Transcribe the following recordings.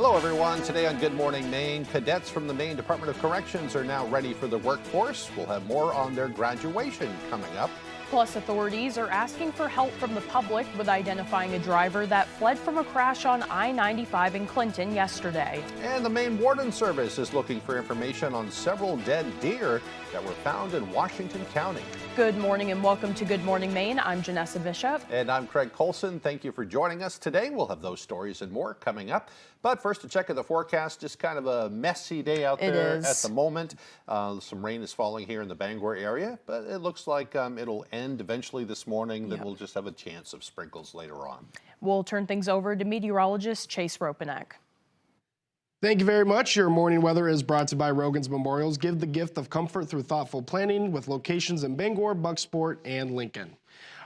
Hello, everyone. Today on Good Morning Maine, cadets from the Maine Department of Corrections are now ready for the workforce. We'll have more on their graduation coming up. Plus, authorities are asking for help from the public with identifying a driver that fled from a crash on I-95 in Clinton yesterday. And the Maine Warden Service is looking for information on several dead deer that were found in Washington County. Good morning and welcome to Good Morning Maine. I'm Janessa Bishop. And I'm Craig Colson. Thank you for joining us today. We'll have those stories and more coming up. But first, a check of the forecast. Just kind of a messy day out there at the moment. Some rain is falling here in the Bangor area, but it looks like it'll end eventually this morning. Then we'll just have a chance of sprinkles later on. We'll turn things over to meteorologist Chase Ropanek. Thank you very much. Your morning weather is brought to you by Rogan's Memorials. Give the gift of comfort through thoughtful planning with locations in Bangor, Bucksport, and Lincoln.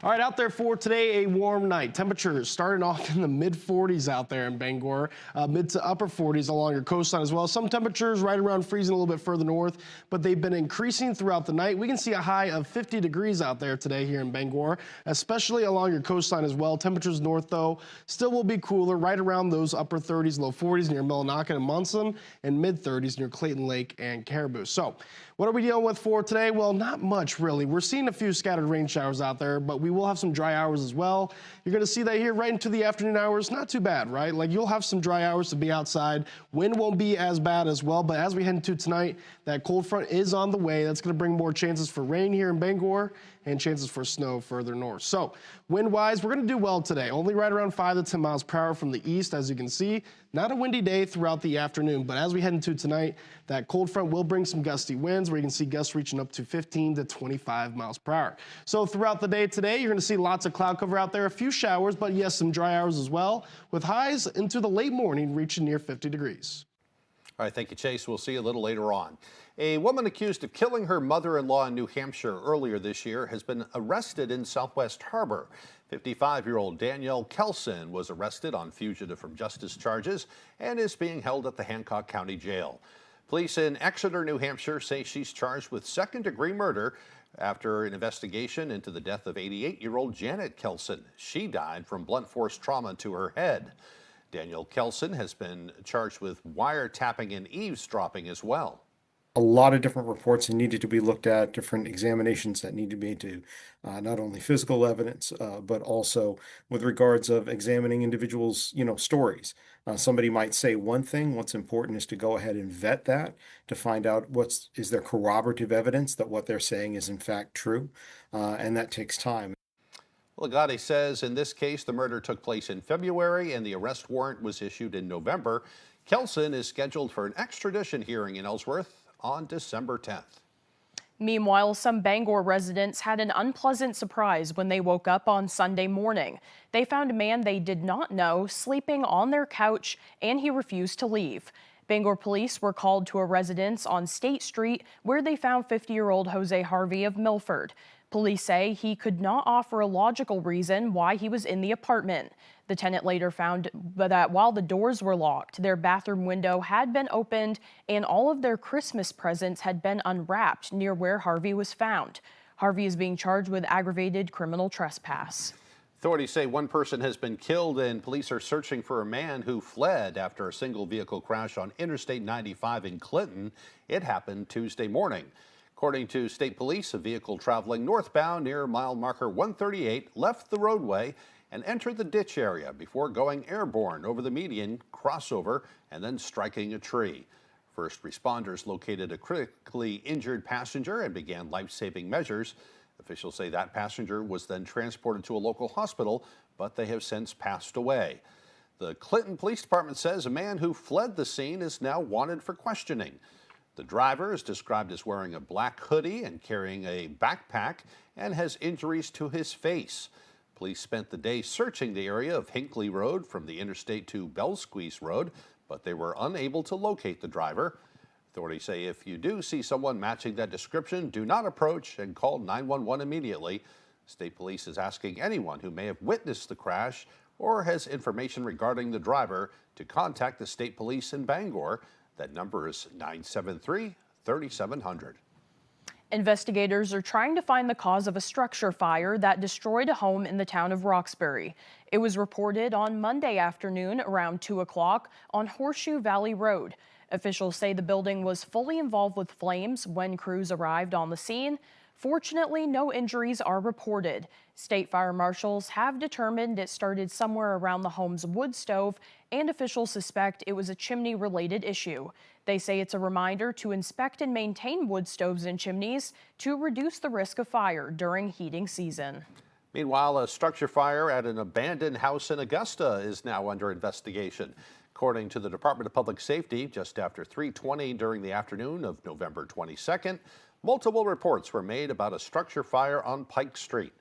All right, out there for today, a warm night. Temperatures starting off in the mid-40s out there in Bangor, mid to upper 40s along your coastline as well. Some temperatures right around freezing a little bit further north, but they've been increasing throughout the night. We can see a high of 50 degrees out there today here in Bangor, especially along your coastline as well. Temperatures north, though, still will be cooler, right around those upper 30s, low 40s near Millinocket and Munson, and mid-30s near Clayton Lake and Caribou. So what are we dealing with for today? Well, not much, really. We're seeing a few scattered rain showers out there, but we will have some dry hours as well. You're going to see that here right into the afternoon hours. Not too bad, right? Like, you'll have some dry hours to be outside. Wind won't be as bad as well, but as we head into tonight, that cold front is on the way. That's going to bring more chances for rain here in Bangor and chances for snow further north. So wind-wise, we're going to do well today. Only right around 5 to 10 miles per hour from the east, as you can see. Not a windy day throughout the afternoon, but as we head into tonight, that cold front will bring some gusty winds where you can see gusts reaching up to 15 to 25 miles per hour. So throughout the day today, you're going to see lots of cloud cover out there, a few showers, but yes, some dry hours as well, with highs into the late morning reaching near 50 degrees. All right, thank you, Chase. We'll see you a little later on. A woman accused of killing her mother-in-law in New Hampshire earlier this year has been arrested in Southwest Harbor. 55-year-old Danielle Kelson was arrested on fugitive from justice charges and is being held at the Hancock County Jail. Police in Exeter, New Hampshire say she's charged with second-degree murder after an investigation into the death of 88-year-old Janet Kelson. She died from blunt force trauma to her head. Danielle Kelson has been charged with wiretapping and eavesdropping as well. A lot of different reports that needed to be looked at, different examinations that need to be made to not only physical evidence, but also with regards of examining individuals, stories. Somebody might say one thing. What's important is to go ahead and vet that to find out is there corroborative evidence that what they're saying is in fact true, and that takes time. Legati says in this case, the murder took place in February and the arrest warrant was issued in November. Kelson is scheduled for an extradition hearing in Ellsworth on December 10th. Meanwhile, some Bangor residents had an unpleasant surprise when they woke up on Sunday morning. They found a man they did not know sleeping on their couch, and he refused to leave. Bangor police were called to a residence on State Street where they found 50-year-old Jose Harvey of Milford. Police say he could not offer a logical reason why he was in the apartment. The tenant later found that while the doors were locked, their bathroom window had been opened and all of their Christmas presents had been unwrapped near where Harvey was found. Harvey is being charged with aggravated criminal trespass. Authorities say one person has been killed and police are searching for a man who fled after a single vehicle crash on Interstate 95 in Clinton. It happened Tuesday morning. According to state police, a vehicle traveling northbound near mile marker 138 left the roadway and entered the ditch area before going airborne over the median crossover and then striking a tree. First responders located a critically injured passenger and began life-saving measures. Officials say that passenger was then transported to a local hospital, but they have since passed away. The Clinton Police Department says a man who fled the scene is now wanted for questioning. The driver is described as wearing a black hoodie and carrying a backpack and has injuries to his face. Police spent the day searching the area of Hinckley Road from the interstate to Bellsqueeze Road, but they were unable to locate the driver. Authorities say if you do see someone matching that description, do not approach and call 911 immediately. State Police is asking anyone who may have witnessed the crash or has information regarding the driver to contact the State Police in Bangor. That number is 973-3700. Investigators are trying to find the cause of a structure fire that destroyed a home in the town of Roxbury. It was reported on Monday afternoon around 2 o'clock on Horseshoe Valley Road. Officials say the building was fully involved with flames when crews arrived on the scene. Fortunately, no injuries are reported. State fire marshals have determined it started somewhere around the home's wood stove, and officials suspect it was a chimney-related issue. They say it's a reminder to inspect and maintain wood stoves and chimneys to reduce the risk of fire during heating season. Meanwhile, a structure fire at an abandoned house in Augusta is now under investigation. According to the Department of Public Safety, just after 3:20 during the afternoon of November 22nd, multiple reports were made about a structure fire on Pike Street.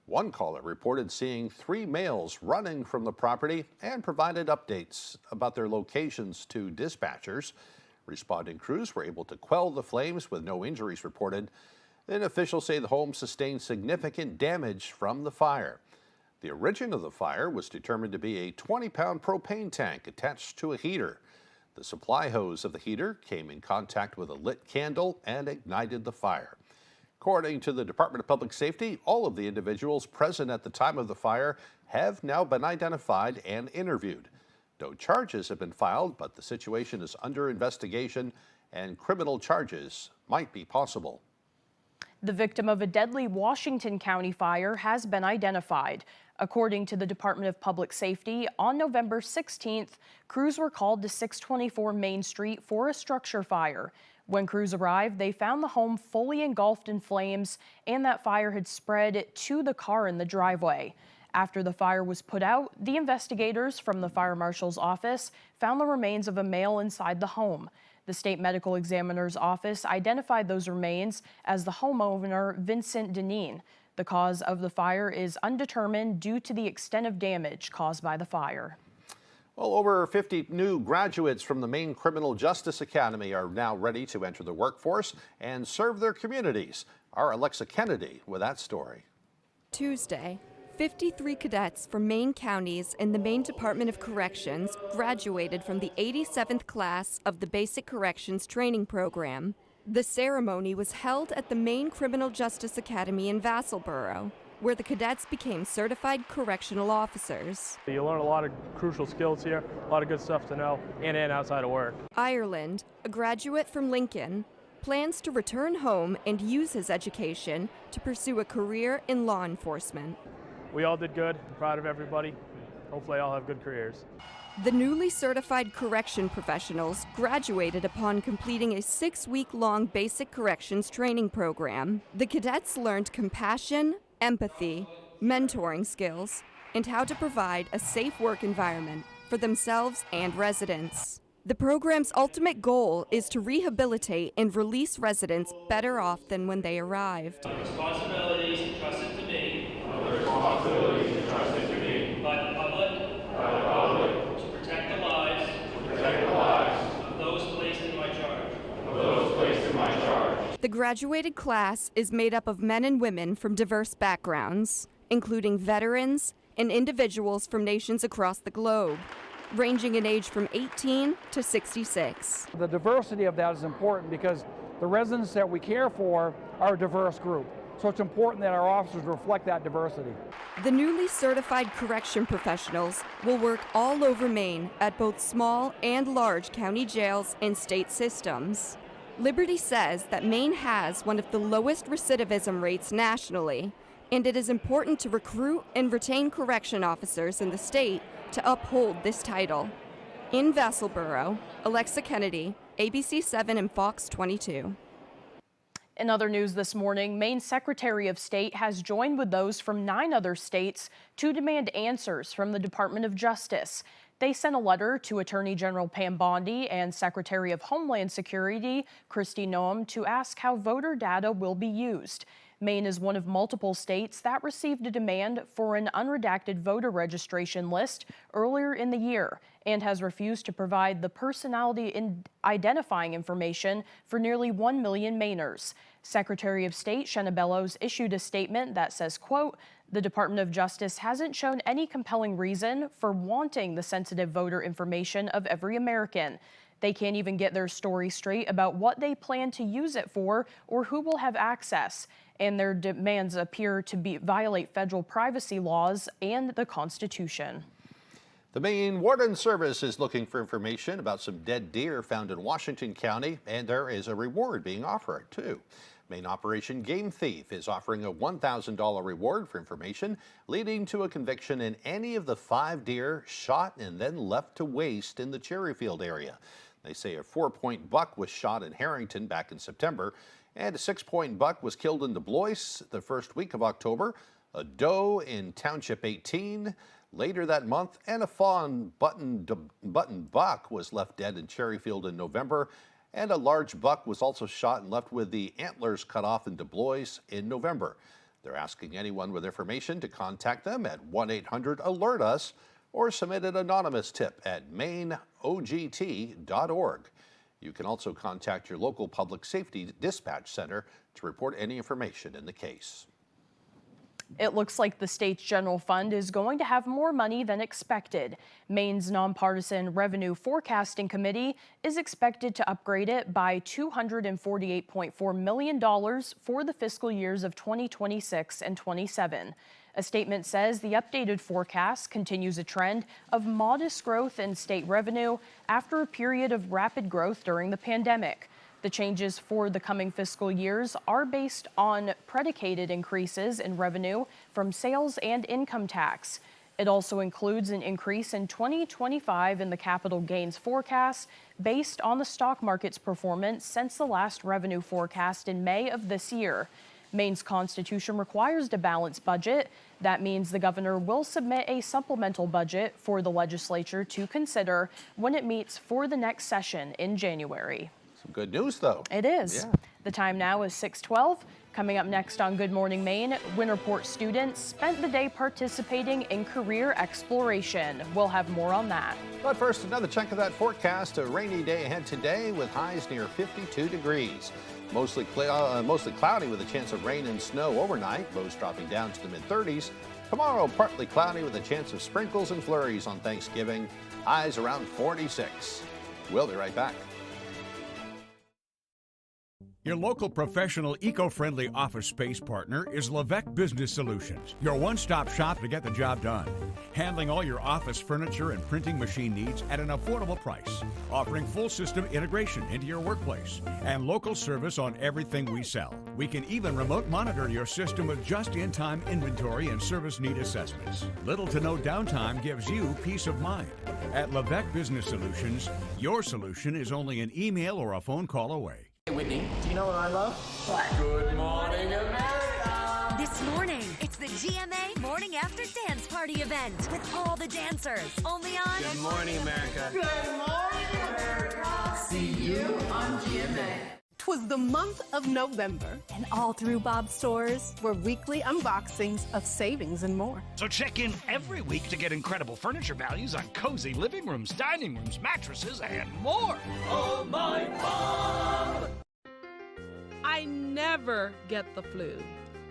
One caller reported seeing 3 males running from the property and provided updates about their locations to dispatchers. Responding crews were able to quell the flames with no injuries reported. Then officials say the home sustained significant damage from the fire. The origin of the fire was determined to be a 20-pound propane tank attached to a heater. The supply hose of the heater came in contact with a lit candle and ignited the fire. According to the Department of Public Safety, all of the individuals present at the time of the fire have now been identified and interviewed. No charges have been filed, but the situation is under investigation and criminal charges might be possible. The victim of a deadly Washington County fire has been identified. According to the Department of Public Safety, on November 16th, crews were called to 624 Main Street for a structure fire. When crews arrived, they found the home fully engulfed in flames and that fire had spread to the car in the driveway. After the fire was put out, the investigators from the fire marshal's office found the remains of a male inside the home. The state medical examiner's office identified those remains as the homeowner, Vincent Deneen. The cause of the fire is undetermined due to the extent of damage caused by the fire. Well, over 50 new graduates from the Maine Criminal Justice Academy are now ready to enter the workforce and serve their communities. Our Alexa Kennedy with that story. Tuesday, 53 cadets from Maine counties in the Maine Department of Corrections graduated from the 87th class of the Basic Corrections Training Program. The ceremony was held at the Maine Criminal Justice Academy in Vassalboro, where the cadets became certified correctional officers. You learn a lot of crucial skills here, a lot of good stuff to know in and outside of work. Ireland, a graduate from Lincoln, plans to return home and use his education to pursue a career in law enforcement. We all did good. I'm proud of everybody. Hopefully all have good careers. The newly certified correction professionals graduated upon completing a 6-week-long basic corrections training program. The cadets learned compassion, empathy, mentoring skills, and how to provide a safe work environment for themselves and residents. The program's ultimate goal is to rehabilitate and release residents better off than when they arrived. Responsibilities entrusted to me by the public to protect the lives of those placed in my charge. The graduated class is made up of men and women from diverse backgrounds, including veterans and individuals from nations across the globe, ranging in age from 18 to 66. The diversity of that is important because the residents that we care for are a diverse group. So it's important that our officers reflect that diversity. The newly certified correction professionals will work all over Maine at both small and large county jails and state systems. Liberty says that Maine has one of the lowest recidivism rates nationally, and it is important to recruit and retain correction officers in the state to uphold this title. In Vassalboro, Alexa Kennedy, ABC 7 and Fox 22. In other news this morning, Maine Secretary of State has joined with those from 9 other states to demand answers from the Department of Justice. They sent a letter to Attorney General Pam Bondi and Secretary of Homeland Security Kristi Noem to ask how voter data will be used. Maine is one of multiple states that received a demand for an unredacted voter registration list earlier in the year and has refused to provide the personality identifying information for nearly 1 million Mainers. Secretary of State Shenna Bellows issued a statement that says, quote, "The Department of Justice hasn't shown any compelling reason for wanting the sensitive voter information of every American. They can't even get their story straight about what they plan to use it for or who will have access, and their demands appear to violate federal privacy laws and the Constitution. The Maine Warden Service is looking for information about some dead deer found in Washington County, and there is a reward being offered, too. Maine Operation Game Thief is offering a $1,000 reward for information leading to a conviction in any of the 5 deer shot and then left to waste in the Cherryfield area. They say a 4-point buck was shot in Harrington back in September, and a 6-point buck was killed in DuBois the first week of October, a doe in Township 18 later that month, and a fawn button buck was left dead in Cherryfield in November, and a large buck was also shot and left with the antlers cut off in DuBois in November. They're asking anyone with information to contact them at 1-800-ALERT-US or submit an anonymous tip at MaineOGT.org. You can also contact your local public safety dispatch center to report any information in the case. It looks like the state's general fund is going to have more money than expected. Maine's nonpartisan Revenue Forecasting Committee is expected to upgrade it by $248.4 million for the fiscal years of 2026 and 27. A statement says the updated forecast continues a trend of modest growth in state revenue after a period of rapid growth during the pandemic. The changes for the coming fiscal years are based on predicated increases in revenue from sales and income tax. It also includes an increase in 2025 in the capital gains forecast based on the stock market's performance since the last revenue forecast in May of this year. Maine's Constitution requires a balanced budget. That means the governor will submit a supplemental budget for the legislature to consider when it meets for the next session in January. Some good news, though. It is. Yeah. The time now is 6:12. Coming up next on Good Morning Maine, Winterport students spent the day participating in career exploration. We'll have more on that. But first, another check of that forecast. A rainy day ahead today with highs near 52 degrees. Mostly cloudy with a chance of rain and snow overnight. Lows dropping down to the mid-30s. Tomorrow, partly cloudy with a chance of sprinkles and flurries on Thanksgiving. Highs around 46. We'll be right back. Your local professional eco-friendly office space partner is WVII Business Solutions, your one-stop shop to get the job done. Handling all your office furniture and printing machine needs at an affordable price. Offering full system integration into your workplace and local service on everything we sell. We can even remote monitor your system with just-in-time inventory and service need assessments. Little to no downtime gives you peace of mind. At WVII Business Solutions, your solution is only an email or a phone call away. Hey Whitney, do you know what I love? What? Good Morning America! This morning, it's the GMA Morning After Dance Party event with all the dancers. Only on Good Morning America. Good Morning America. See you on GMA. 'Twas the month of November, and all through Bob's stores were weekly unboxings of savings and more. So check in every week to get incredible furniture values on cozy living rooms, dining rooms, mattresses, and more. Oh my Bob! I never get the flu.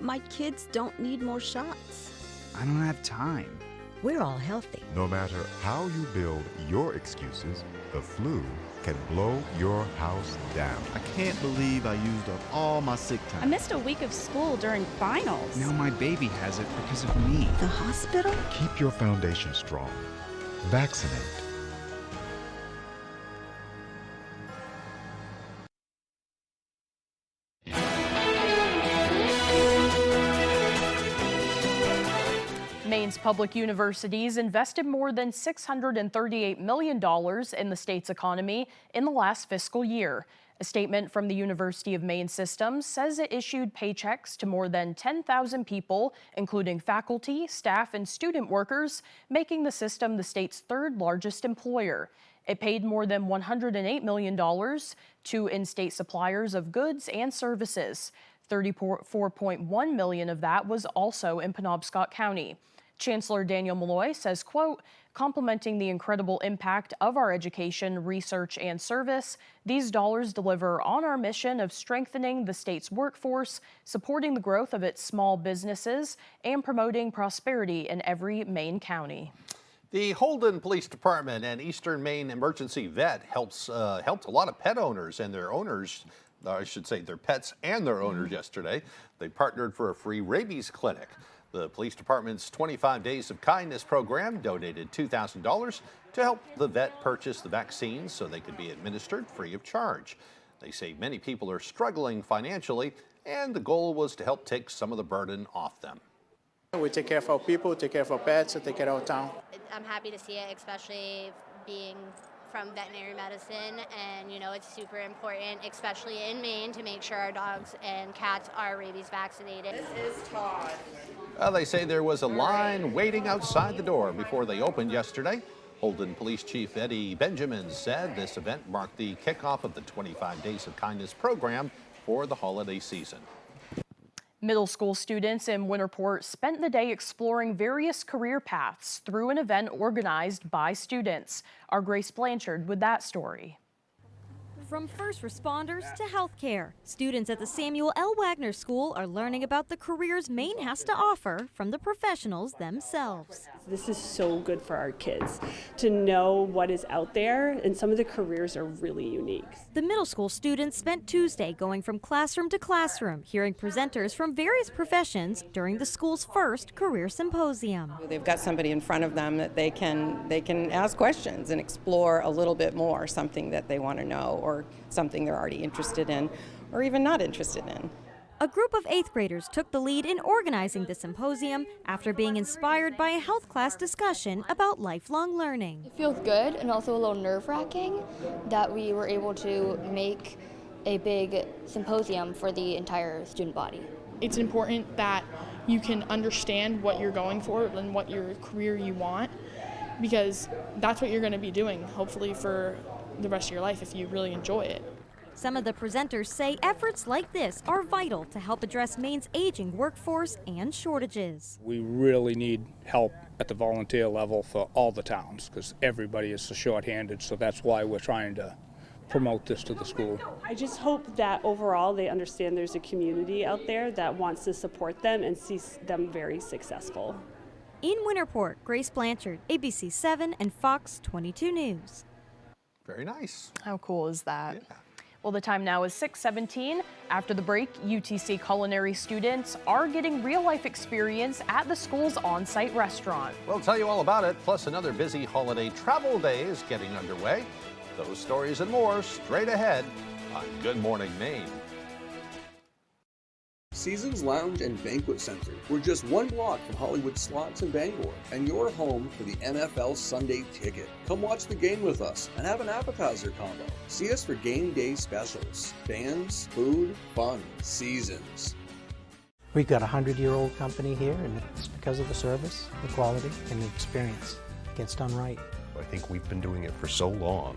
My kids don't need more shots. I don't have time. We're all healthy. No matter how you build your excuses, the flu can blow your house down. I can't believe I used up all my sick time. I missed a week of school during finals. Now my baby has it because of me. The hospital? Keep your foundation strong. Vaccinate. Maine's public universities invested more than $638 million in the state's economy in the last fiscal year. A statement from the University of Maine Systems says it issued paychecks to more than 10,000 people, including faculty, staff, and student workers, making the system the state's third largest employer. It paid more than $108 million to in-state suppliers of goods and services. $34.1 million of that was also in Penobscot County. Chancellor Daniel Malloy says, quote, "Complementing the incredible impact of our education, research, and service, these dollars deliver on our mission of strengthening the state's workforce, supporting the growth of its small businesses, and promoting prosperity in every Maine county." The Holden Police Department and Eastern Maine Emergency Vet helped a lot of pet owners and their owners, I should say their pets and their owners yesterday. They partnered for a free rabies clinic. The police department's 25 Days of Kindness program donated $2,000 to help the vet purchase the vaccines so they could be administered free of charge. They say many people are struggling financially, and the goal was to help take some of the burden off them. We take care of our people, take care of our pets, take care of our town. I'm happy to see it, especially being from veterinary medicine, and it's super important, especially in Maine, to make sure our dogs and cats are rabies vaccinated. This is Todd. They say there was a line waiting outside the door before they opened yesterday. Holden Police Chief Eddie Benjamin said this event marked the kickoff of the 25 Days of Kindness program for the holiday season. Middle school students in Winterport spent the day exploring various career paths through an event organized by students. Our Grace Blanchard with that story. From first responders to healthcare, students at the Samuel L. Wagner School are learning about the careers Maine has to offer from the professionals themselves. This is so good for our kids to know what is out there, and some of the careers are really unique. The middle school students spent Tuesday going from classroom to classroom, hearing presenters from various professions during the school's first career symposium. They've got somebody in front of them that they can ask questions and explore a little bit more, something that they want to know or something they're already interested in or even not interested in. A group of 8th graders took the lead in organizing the symposium after being inspired by a health class discussion about lifelong learning. It feels good and also a little nerve-wracking that we were able to make a big symposium for the entire student body. It's important that you can understand what you're going for and what your career you want, because that's what you're going to be doing, hopefully, for the rest of your life if you really enjoy it. Some of the presenters say efforts like this are vital to help address Maine's aging workforce and shortages. We really need help at the volunteer level for all the towns because everybody is so short-handed, so that's why we're trying to promote this to the school. I just hope that overall they understand there's a community out there that wants to support them and sees them very successful. In Winterport, Grace Blanchard, ABC 7 and Fox 22 News. Very nice. How cool is that? Yeah. Well, the time now is 6:17. After the break, UTC culinary students are getting real-life experience at the school's on-site restaurant. We'll tell you all about it, plus another busy holiday travel day is getting underway. Those stories and more straight ahead on Good Morning Maine. Seasons Lounge and Banquet Center. We're just one block from Hollywood Slots in Bangor, and your home for the NFL Sunday Ticket. Come watch the game with us and have an appetizer combo. See us for game day specials. Bands, food, fun, seasons. We've got a 100-year-old company here, and it's because of the service, the quality, and the experience. It gets done right. I think we've been doing it for so long.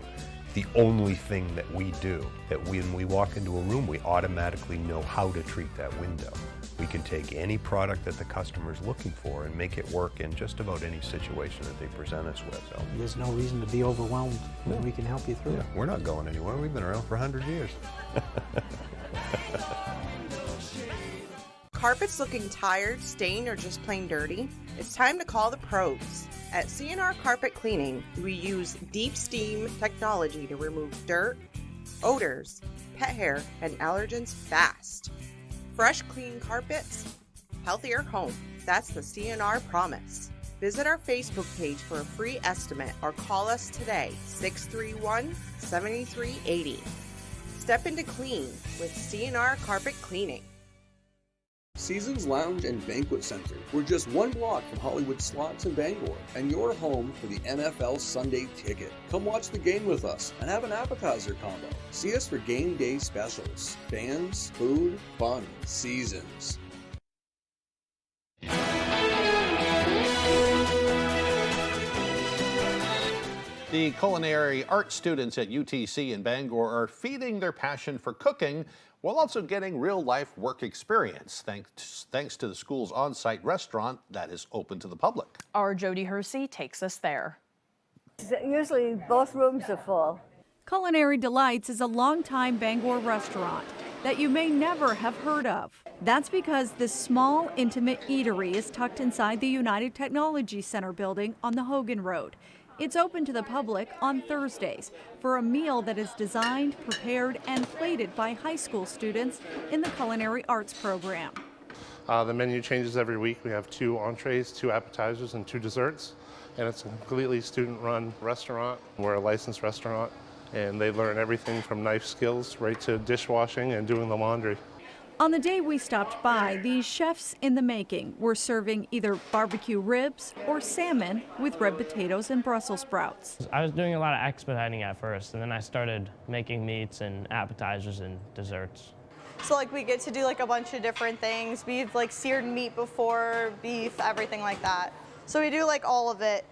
The only thing that we do, that when we walk into a room, we automatically know how to treat that window. We can take any product that the customer's looking for and make it work in just about any situation that they present us with. So there's no reason to be overwhelmed when we can help you through it. We're not going anywhere. We've been around for 100 years. Carpets looking tired, stained, or just plain dirty? It's time to call the pros. At C&R Carpet Cleaning, we use deep steam technology to remove dirt, odors, pet hair, and allergens fast. Fresh, clean carpets, healthier home. That's the C&R promise. Visit our Facebook page for a free estimate or call us today, 631-7380. Step into clean with C&R Carpet Cleaning. Seasons Lounge and Banquet Center. We're just one block from Hollywood Slots in Bangor, and your home for the NFL Sunday Ticket. Come watch the game with us and have an appetizer combo. See us for game day specials. Bands, food, fun, seasons. The culinary art students at UTC in Bangor are feeding their passion for cooking while also getting real-life work experience, thanks to the school's on-site restaurant that is open to the public. Our Jody Hersey takes us there. Usually both rooms are full. Culinary Delights is a longtime Bangor restaurant. that you may never have heard of. That's because this small, intimate eatery is tucked inside the United Technology Center building on the Hogan Road. It's open to the public on Thursdays for a meal that is designed, prepared, and plated by high school students in the culinary arts program. The menu changes every week. We have 2 entrees, 2 appetizers, and 2 desserts. And it's a completely student-run restaurant. We're a licensed restaurant, and they learn everything from knife skills right to dishwashing and doing the laundry. On the day we stopped by, these chefs in the making were serving either barbecue ribs or salmon with red potatoes and Brussels sprouts. I was doing a lot of expediting at first, and then I started making meats and appetizers and desserts. So like we get to do like a bunch of different things. We've like seared meat before, beef, everything like that. So we do like all of it.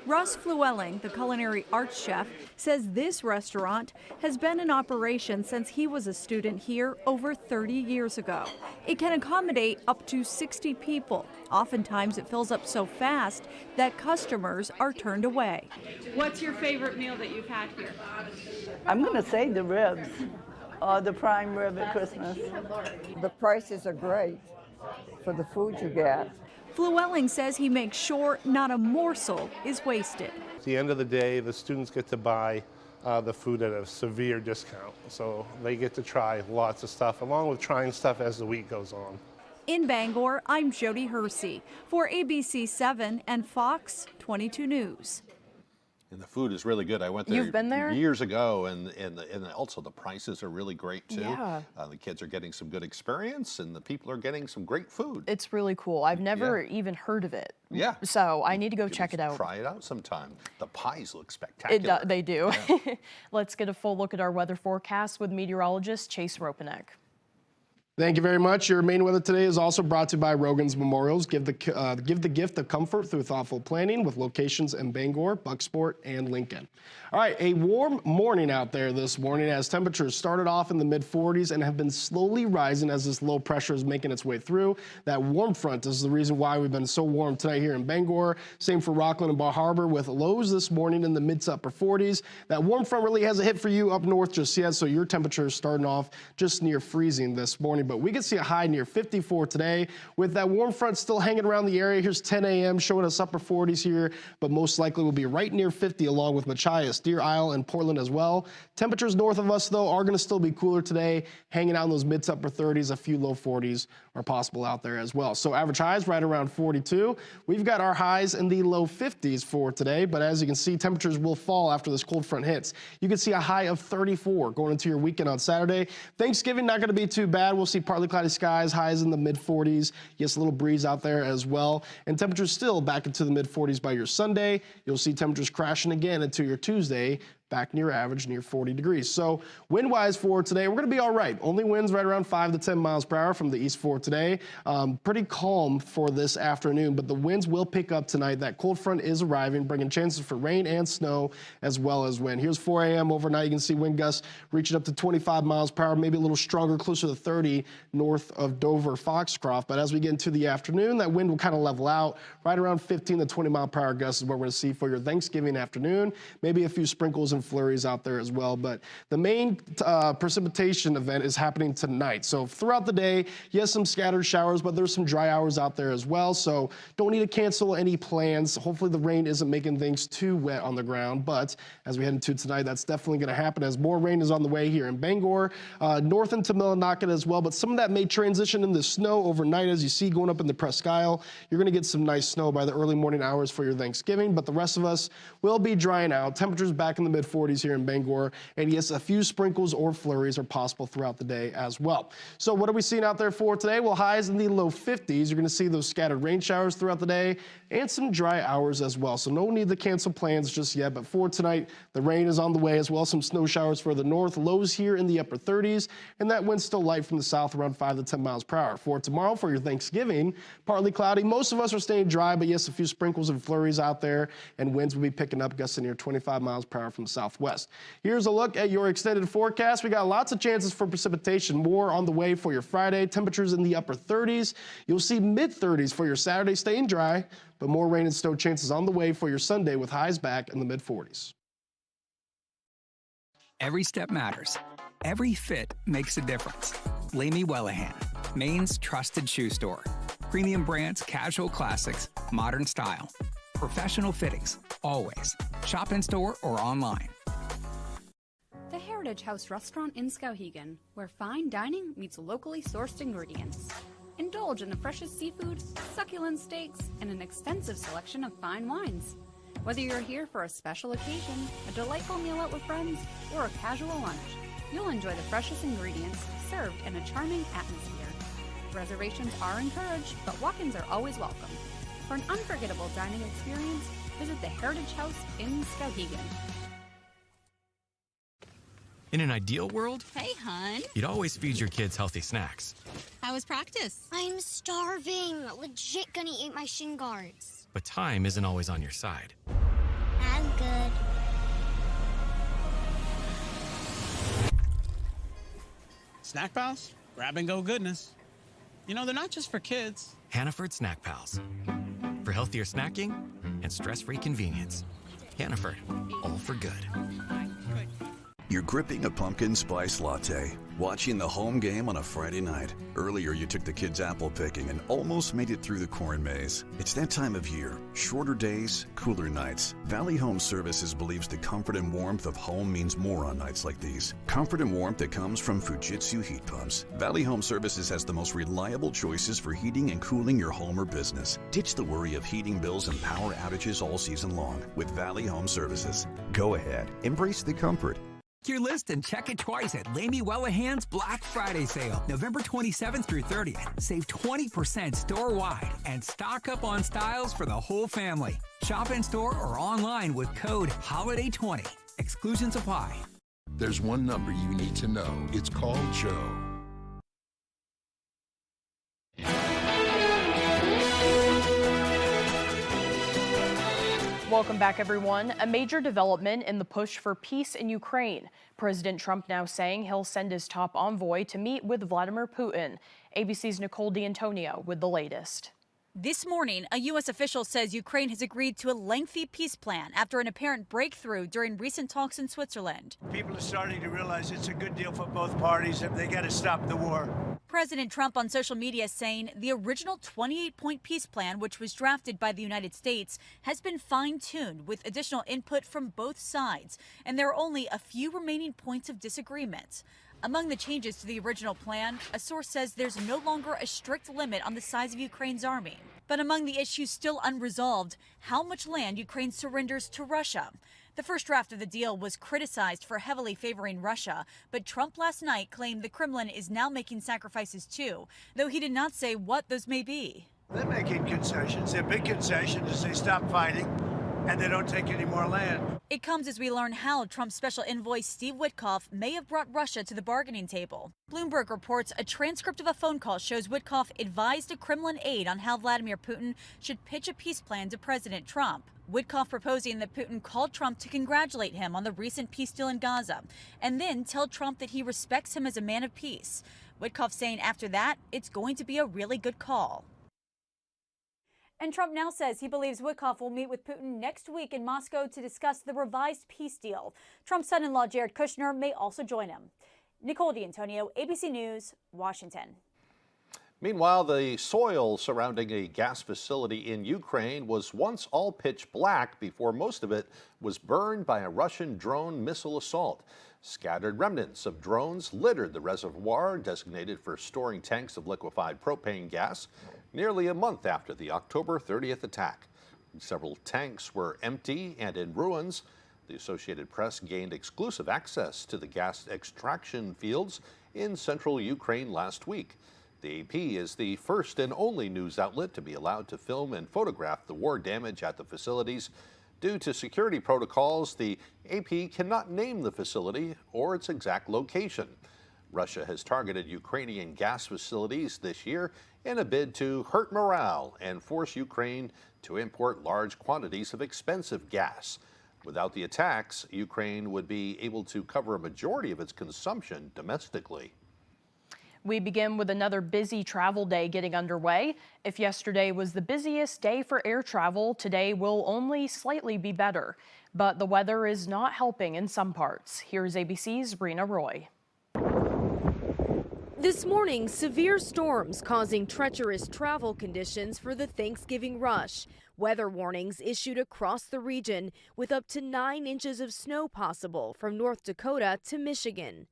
Russ Flewelling, the culinary arts chef, says this restaurant has been in operation since he was a student here over 30 years ago. It can accommodate up to 60 people. Oftentimes it fills up so fast that customers are turned away. What's your favorite meal that you've had here? I'm going to say the ribs, the prime rib at Christmas. The prices are great for the food you get. Flewelling says he makes sure not a morsel is wasted. At the end of the day, the students get to buy the food at a severe discount. So they get to try lots of stuff, along with trying stuff as the week goes on. In Bangor, I'm Jody Hersey for ABC 7 and Fox 22 News. And the food is really good. I went there, You've been there? years ago, and also the prices are really great too. Yeah. The kids are getting some good experience, and the people are getting some great food. It's really cool. I've never even heard of it. Yeah. So I need to go check it out. Try it out sometime. The pies look spectacular. They do. Yeah. Let's get a full look at our weather forecast with meteorologist Chase Ropanek. Thank you very much. Your main weather today is also brought to you by Rogan's Memorials. Give the gift of comfort through thoughtful planning with locations in Bangor, Bucksport, and Lincoln. All right, a warm morning out there this morning as temperatures started off in the mid-40s and have been slowly rising as this low pressure is making its way through. That warm front is the reason why we've been so warm tonight here in Bangor. Same for Rockland and Bar Harbor with lows this morning in the mid to upper 40s. That warm front really hasn't hit for you up north just yet, so your temperature is starting off just near freezing this morning. But we can see a high near 54 today with that warm front still hanging around the area. Here's 10 a.m. showing us upper 40s here, but most likely will be right near 50 along with Machias, Deer Isle, and Portland as well. Temperatures north of us, though, are going to still be cooler today, hanging out in those mid to upper 30s. A few low 40s are possible out there as well. So average highs right around 42. We've got our highs in the low 50s for today, but as you can see, temperatures will fall after this cold front hits. You can see a high of 34 going into your weekend on Saturday. Thanksgiving not going to be too bad. We'll see partly cloudy skies, highs in the mid 40s. Yes, a little breeze out there as well. And temperatures still back into the mid 40s by your Sunday. You'll see temperatures crashing again into your Tuesday, back near average, near 40 degrees. So wind-wise for today, we're going to be all right. Only winds right around 5 to 10 miles per hour from the east for today. Pretty calm for this afternoon, but the winds will pick up tonight. That cold front is arriving, bringing chances for rain and snow as well as wind. Here's 4 a.m. overnight. You can see wind gusts reaching up to 25 miles per hour, maybe a little stronger, closer to 30 north of Dover, Foxcroft. But as we get into the afternoon, that wind will kind of level out. Right around 15 to 20 mile per hour gusts is what we're going to see for your Thanksgiving afternoon. Maybe a few sprinkles and flurries out there as well, but the main precipitation event is happening tonight. So throughout the day, yes, some scattered showers, but there's some dry hours out there as well. So don't need to cancel any plans. Hopefully the rain isn't making things too wet on the ground, but as we head into tonight, that's definitely going to happen as more rain is on the way here in Bangor, north into Millinocket as well, but some of that may transition into snow overnight as you see going up in the Presque Isle. You're going to get some nice snow by the early morning hours for your Thanksgiving, but the rest of us will be drying out. Temperatures back in the mid 40s here in Bangor, and yes, a few sprinkles or flurries are possible throughout the day as well. So what are we seeing out there for today? Well, highs in the low 50s. You're going to see those scattered rain showers throughout the day and some dry hours as well. So no need to cancel plans just yet, but for tonight, the rain is on the way as well. Some snow showers for the north, lows here in the upper 30s, and that wind's still light from the south around 5 to 10 miles per hour. For tomorrow, for your Thanksgiving, partly cloudy. Most of us are staying dry, but yes, a few sprinkles and flurries out there, and winds will be picking up, gusting near 25 miles per hour from the southwest. Here's a look at your extended forecast. We got lots of chances for precipitation. More on the way for your Friday. Temperatures in the upper 30s. You'll see mid 30s for your Saturday, staying dry, but more rain and snow chances on the way for your Sunday with highs back in the mid 40s. Every step matters. Every fit makes a difference. WVII, Maine's trusted shoe store. Premium brands, casual classics, modern style. Professional fittings, always. Shop in store or online. The Heritage House restaurant in Skowhegan, where fine dining meets locally sourced ingredients. Indulge in the freshest seafood, succulent steaks, and an extensive selection of fine wines. Whether you're here for a special occasion, a delightful meal out with friends, or a casual lunch, you'll enjoy the freshest ingredients served in a charming atmosphere. Reservations are encouraged, but walk-ins are always welcome. For an unforgettable dining experience, visit the Heritage House in Skowhegan. In an ideal world, Hey, hon. you'd always feed your kids healthy snacks. How was practice? I'm starving. Legit gonna eat my shin guards. But time isn't always on your side. I'm good. Snack Pals? Grab-and-go goodness. You know, they're not just for kids. Hannaford Snack Pals. For healthier snacking and stress-free convenience. Hannaford, all for good. You're gripping a pumpkin spice latte, watching the home game on a Friday night. Earlier, you took the kids apple picking and almost made it through the corn maze. It's that time of year. Shorter days, cooler nights. Valley Home Services believes the comfort and warmth of home means more on nights like these. Comfort and warmth that comes from Fujitsu heat pumps. Valley Home Services has the most reliable choices for heating and cooling your home or business. Ditch the worry of heating bills and power outages all season long with Valley Home Services. Go ahead, embrace the comfort. Your list and check it twice at Lamy Wellahan's Black Friday sale, November 27th through 30th. Save 20% store-wide and stock up on styles for the whole family. Shop in store or online with code HOLIDAY20. Exclusions apply. There's one number you need to know. It's called Joe. Welcome back, everyone. A major development in the push for peace in Ukraine. President Trump now saying he'll send his top envoy to meet with Vladimir Putin. ABC's Nicole D'Antonio with the latest. This morning, a U.S. official says Ukraine has agreed to a lengthy peace plan after an apparent breakthrough during recent talks in Switzerland. People are starting to realize it's a good deal for both parties if they got to stop the war. President Trump on social media saying the original 28-point peace plan, which was drafted by the United States, has been fine-tuned with additional input from both sides, and there are only a few remaining points of disagreement. Among the changes to the original plan, a source says there's no longer a strict limit on the size of Ukraine's army. But among the issues still unresolved, how much land Ukraine surrenders to Russia. The first draft of the deal was criticized for heavily favoring Russia, but Trump last night claimed the Kremlin is now making sacrifices too, though he did not say what those may be. They're making concessions. Their big concession is they stop fighting and they don't take any more land. It comes as we learn how Trump's special envoy Steve Witkoff may have brought Russia to the bargaining table. Bloomberg reports a transcript of a phone call shows Witkoff advised a Kremlin aide on how Vladimir Putin should pitch a peace plan to President Trump. Witkoff proposing that Putin called Trump to congratulate him on the recent peace deal in Gaza, and then tell Trump that he respects him as a man of peace. Witkoff saying after that, it's going to be a really good call. And Trump now says he believes Witkoff will meet with Putin next week in Moscow to discuss the revised peace deal. Trump's son-in-law Jared Kushner may also join him. Nicole D'Antonio, ABC News, Washington. Meanwhile, the soil surrounding a gas facility in Ukraine was once all pitch black before most of it was burned by a Russian drone missile assault. Scattered remnants of drones littered the reservoir designated for storing tanks of liquefied propane gas nearly a month after the October 30th attack. Several tanks were empty and in ruins. The Associated Press gained exclusive access to the gas extraction fields in central Ukraine last week. The AP is the first and only news outlet to be allowed to film and photograph the war damage at the facilities. Due to security protocols, the AP cannot name the facility or its exact location. Russia has targeted Ukrainian gas facilities this year in a bid to hurt morale and force Ukraine to import large quantities of expensive gas. Without the attacks, Ukraine would be able to cover a majority of its consumption domestically. We begin with another busy travel day getting underway. If yesterday was the busiest day for air travel, today will only slightly be better. But the weather is not helping in some parts. Here's ABC's Rena Roy. This morning, severe storms causing treacherous travel conditions for the Thanksgiving rush. Weather warnings issued across the region with up to 9 inches of snow possible from North Dakota to Michigan.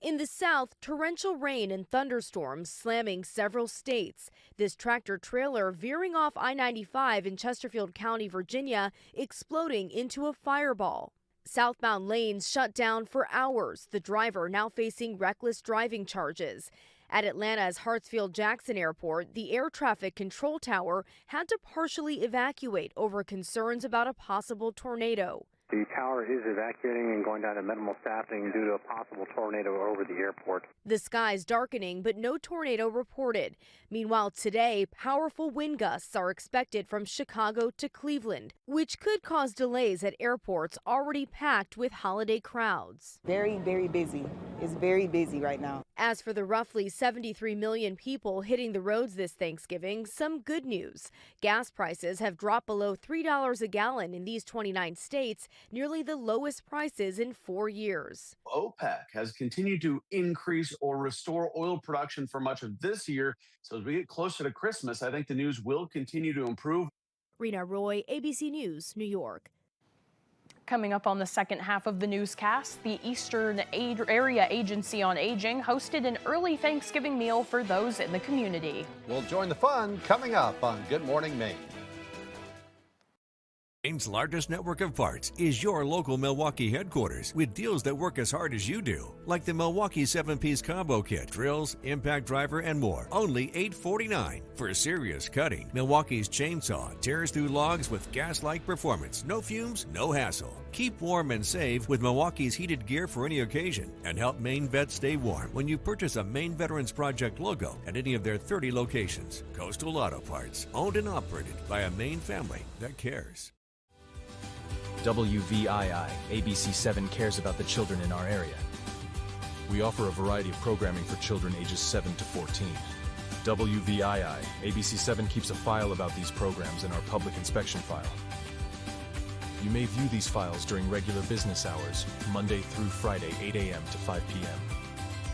In the south, torrential rain and thunderstorms slamming several states. This tractor trailer veering off I-95 in Chesterfield County, Virginia, exploding into a fireball. Southbound lanes shut down for hours, the driver now facing reckless driving charges. At Atlanta's Hartsfield-Jackson Airport, the air traffic control tower had to partially evacuate over concerns about a possible tornado. The tower is evacuating and going down to minimal staffing due to a possible tornado over the airport. The skies darkening, but no tornado reported. Meanwhile, today, powerful wind gusts are expected from Chicago to Cleveland, which could cause delays at airports already packed with holiday crowds. Very, very busy. It's very busy right now. As for the roughly 73 million people hitting the roads this Thanksgiving, some good news. Gas prices have dropped below $3 a gallon in these 29 states, nearly the lowest prices in 4 years. OPEC has continued to increase or restore oil production for much of this year. So as we get closer to Christmas, I think the news will continue to improve. Rena Roy, ABC News, New York. Coming up on the second half of the newscast, the Eastern Area Agency on Aging hosted an early Thanksgiving meal for those in the community. We'll join the fun coming up on Good Morning Maine. Maine's largest network of parts is your local Milwaukee headquarters with deals that work as hard as you do, like the Milwaukee 7-piece combo kit, drills, impact driver, and more. Only $8.49 for serious cutting. Milwaukee's chainsaw tears through logs with gas-like performance. No fumes, no hassle. Keep warm and save with Milwaukee's heated gear for any occasion, and help Maine vets stay warm when you purchase a Maine Veterans Project logo at any of their 30 locations. Coastal Auto Parts, owned and operated by a Maine family that cares. WVII, ABC7 cares about the children in our area. We offer a variety of programming for children ages 7 to 14. WVII, ABC7 keeps a file about these programs in our public inspection file. You may view these files during regular business hours, Monday through Friday, 8 a.m. to 5 p.m.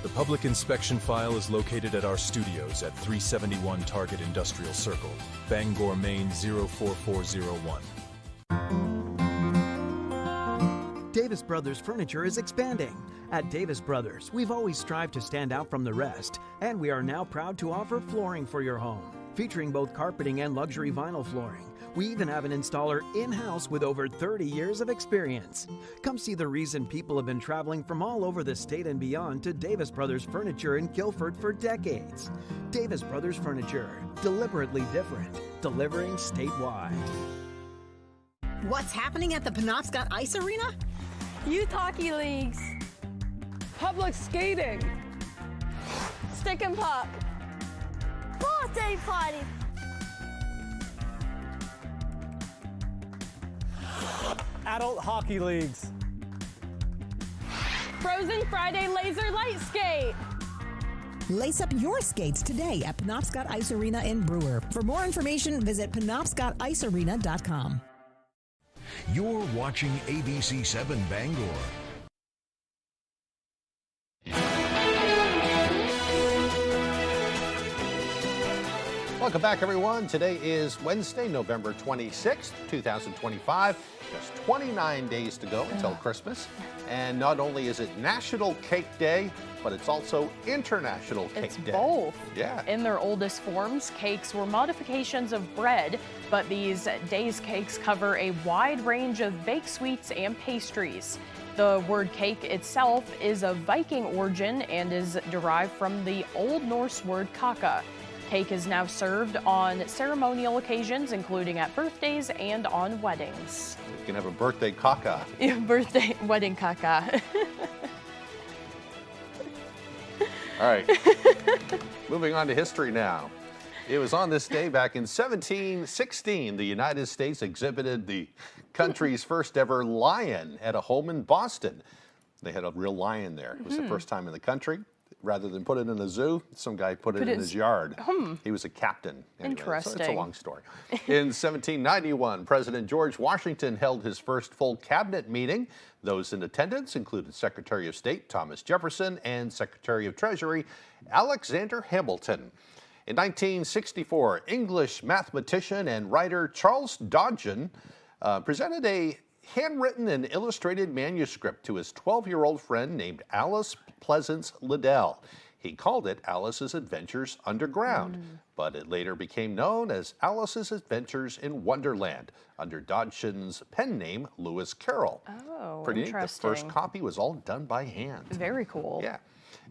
The public inspection file is located at our studios at 371 Target Industrial Circle, Bangor, Maine 04401. Davis Brothers Furniture is expanding. At Davis Brothers, we've always strived to stand out from the rest, and we are now proud to offer flooring for your home, featuring both carpeting and luxury vinyl flooring. We even have an installer in-house with over 30 years of experience. Come see the reason people have been traveling from all over the state and beyond to Davis Brothers Furniture in Guilford for decades. Davis Brothers Furniture, deliberately different, delivering statewide. What's happening at the Penobscot Ice Arena? Youth hockey leagues. Public skating. Stick and puck. Birthday party. Adult hockey leagues. Frozen Friday laser light skate. Lace up your skates today at Penobscot Ice Arena in Brewer. For more information, visit penobscoticearena.com. You're watching ABC7 Bangor. Welcome back, everyone. Today is Wednesday, November 26th, 2025. Just 29 days to go until Christmas. And not only is it National Cake Day, but it's also International Cake Day. It's both. Yeah. In their oldest forms, cakes were modifications of bread, but these days' cakes cover a wide range of baked sweets and pastries. The word cake itself is of Viking origin and is derived from the Old Norse word kaka. Cake is now served on ceremonial occasions, including at birthdays and on weddings. You can have a birthday kaka. Birthday wedding kaka. All right. Moving on to history now. It was on this day back in 1716, the United States exhibited the country's first ever lion at a home in Boston. They had a real lion there. It was the first time in the country. Rather than put it in a zoo, some guy put it in his yard. He was a captain. Anyway, Interesting. So it's a long story. In 1791, President George Washington held his first full cabinet meeting. Those in attendance included Secretary of State Thomas Jefferson and Secretary of Treasury Alexander Hamilton. In 1964, English mathematician and writer Charles Dodgen presented a handwritten and illustrated manuscript to his 12-year-old friend named Alice Pleasance Liddell. He called it Alice's Adventures Underground, but it later became known as Alice's Adventures in Wonderland under Dodgen's pen name Lewis Carroll. Oh, Pretty neat. The interesting. first copy was all done by hand. Very cool. Yeah.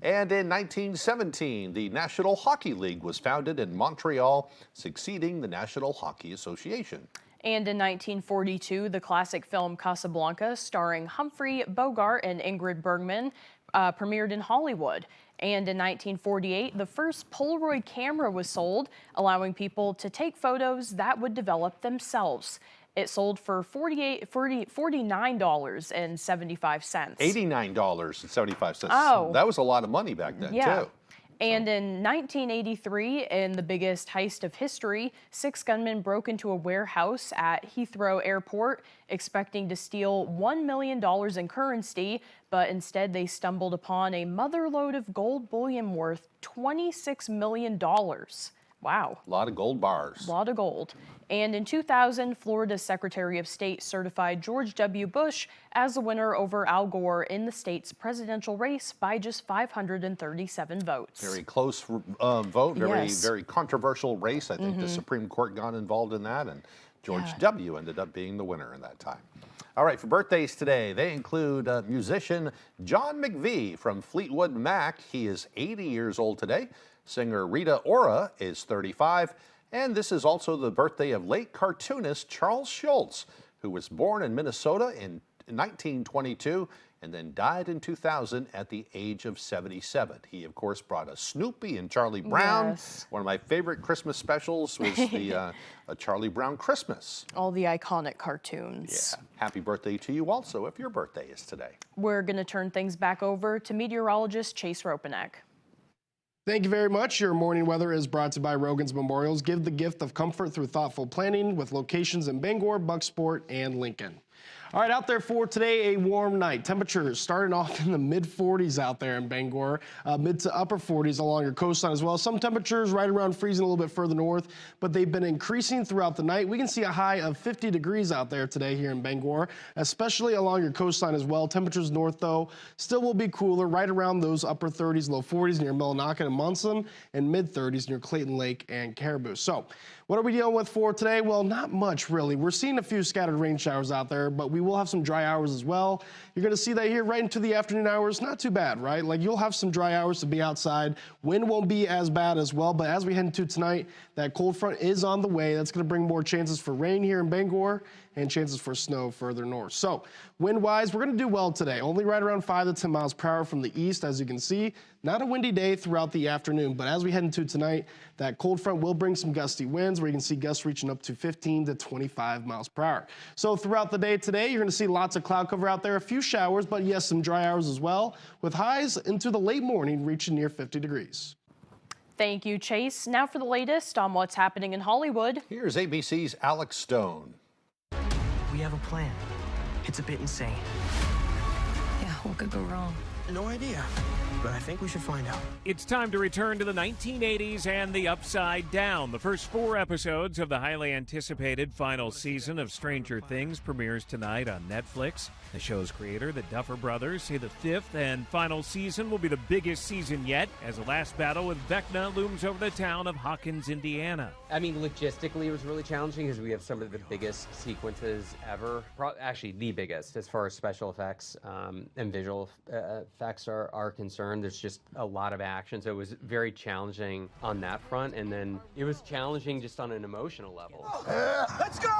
And in 1917, the National Hockey League was founded in Montreal, succeeding the National Hockey Association. And in 1942, the classic film Casablanca, starring Humphrey Bogart and Ingrid Bergman, premiered in Hollywood. And in 1948, the first Polaroid camera was sold, allowing people to take photos that would develop themselves. It sold for $49.75. $89.75. Oh. That was a lot of money back then, Yeah. too. And in 1983, in the biggest heist of history, 6 gunmen broke into a warehouse at Heathrow Airport, expecting to steal $1 million in currency, but instead they stumbled upon a motherlode of gold bullion worth $26 million. Wow. A lot of gold bars. A lot of gold. And in 2000, Florida's Secretary of State certified George W. Bush as the winner over Al Gore in the state's presidential race by just 537 votes. Very close vote, Yes. very controversial race. I think the Supreme Court got involved in that, and George W. ended up being the winner in that time. All right, for birthdays today, they include musician John McVie from Fleetwood Mac. He is 80 years old today. Singer Rita Ora is 35. And this is also the birthday of late cartoonist Charles Schulz, who was born in Minnesota in 1922 and then died in 2000 at the age of 77. He, of course, brought us Snoopy and Charlie Brown. Yes. One of my favorite Christmas specials was the a Charlie Brown Christmas. All the iconic cartoons. Yeah. Happy birthday to you also if your birthday is today. We're going to turn things back over to meteorologist Chase Ropanek. Thank you very much. Your morning weather is brought to you by Rogan's Memorials. Give the gift of comfort through thoughtful planning with locations in Bangor, Bucksport, and Lincoln. All right, out there for today, a warm night. Temperatures starting off in the mid-40s out there in Bangor, mid to upper 40s along your coastline as well. Some temperatures right around freezing a little bit further north, but they've been increasing throughout the night. We can see a high of 50 degrees out there today here in Bangor, especially along your coastline as well. Temperatures north, though, still will be cooler, right around those upper 30s, low 40s near Millinocket and Munson, and mid-30s near Clayton Lake and Caribou. So, what are we dealing with for today? Well, not much, really. We're seeing a few scattered rain showers out there, but we will have some dry hours as well. You're going to see that here right into the afternoon hours. Not too bad, right? Like, you'll have some dry hours to be outside. Wind won't be as bad as well, but as we head into tonight, that cold front is on the way. That's going to bring more chances for rain here in Bangor and chances for snow further north. So, wind-wise, we're going to do well today. Only right around 5 to 10 miles per hour from the east, as you can see. Not a windy day throughout the afternoon, but as we head into tonight, that cold front will bring some gusty winds where you can see gusts reaching up to 15 to 25 miles per hour. So throughout the day today, you're going to see lots of cloud cover out there, a few showers, but yes, some dry hours as well, with highs into the late morning reaching near 50 degrees. Thank you, Chase. Now for the latest on what's happening in Hollywood. Here's ABC's Alex Stone. We have a plan. It's a bit insane. Yeah, what could go wrong? No idea, but I think we should find out. It's time to return to the 1980s and the Upside Down. The first 4 episodes of the highly anticipated final season of Stranger Things premieres tonight on Netflix. The show's creator, the Duffer Brothers, say the 5th and final season will be the biggest season yet, as the last battle with Vecna looms over the town of Hawkins, Indiana. I mean, logistically, it was really challenging because we have some of the biggest sequences ever. Actually, the biggest as far as special effects and visual effects are concerned. There's just a lot of action, so it was very challenging on that front. And then it was challenging just on an emotional level. Let's go!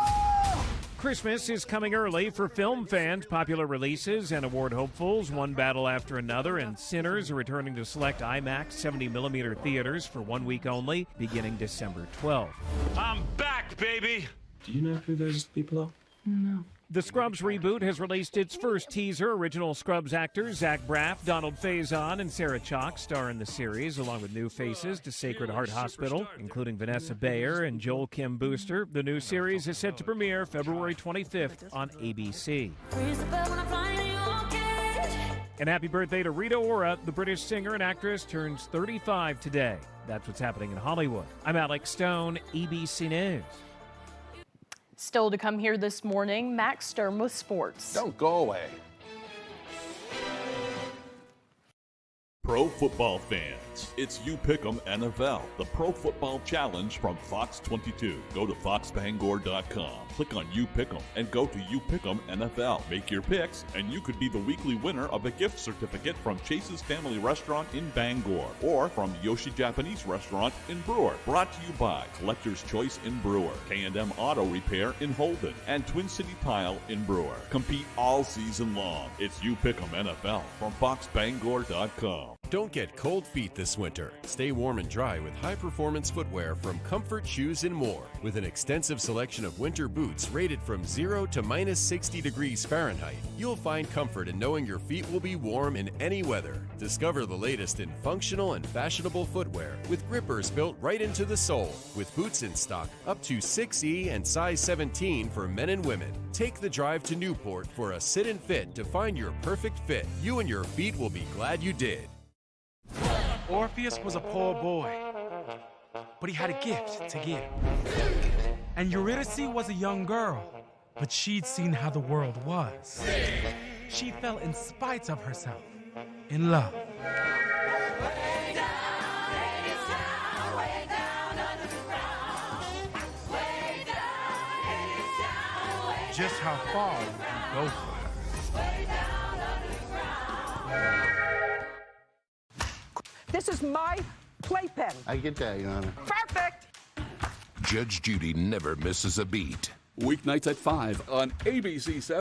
Christmas is coming early for film fans. Popular releases and award hopefuls, one battle after another, and Sinners are returning to select IMAX 70mm theaters for 1 week only, beginning December 12th. I'm back, baby! Do you know who those people are? No. The Scrubs reboot has released its first teaser. Original Scrubs actors Zach Braff, Donald Faison, and Sarah Chalk star in the series, along with new faces to Sacred Heart Hospital, including Vanessa Bayer and Joel Kim Booster. The new series is set to premiere February 25th on ABC. And happy birthday to Rita Ora. The British singer and actress turns 35 today. That's what's happening in Hollywood. I'm Alex Stone, ABC News. Still to come here this morning, Max Sturm with sports. Don't go away. Pro football fans, it's You Pick'em NFL, the Pro Football Challenge from Fox 22. Go to foxbangor.com, click on You Pick'em, and go to You Pick'em NFL. Make your picks, and you could be the weekly winner of a gift certificate from Chase's Family Restaurant in Bangor, or from Yoshi Japanese Restaurant in Brewer. Brought to you by Collector's Choice in Brewer, K&M Auto Repair in Holden, and Twin City Tile in Brewer. Compete all season long. It's You Pick'em NFL from foxbangor.com. Don't get cold feet this winter. Stay warm and dry with high-performance footwear from Comfort Shoes and More. With an extensive selection of winter boots rated from 0 to minus 60 degrees Fahrenheit, you'll find comfort in knowing your feet will be warm in any weather. Discover the latest in functional and fashionable footwear with grippers built right into the sole, with boots in stock up to 6E and size 17 for men and women. Take the drive to Newport for a sit and fit to find your perfect fit. You and your feet will be glad you did. Orpheus was a poor boy, but he had a gift to give. And Eurydice was a young girl, but she'd seen how the world was. She fell in spite of herself, in love. Just how far would you go for her? This is my playpen. I get that, Your Honor. Perfect. Judge Judy never misses a beat. Weeknights at 5 on ABC 7.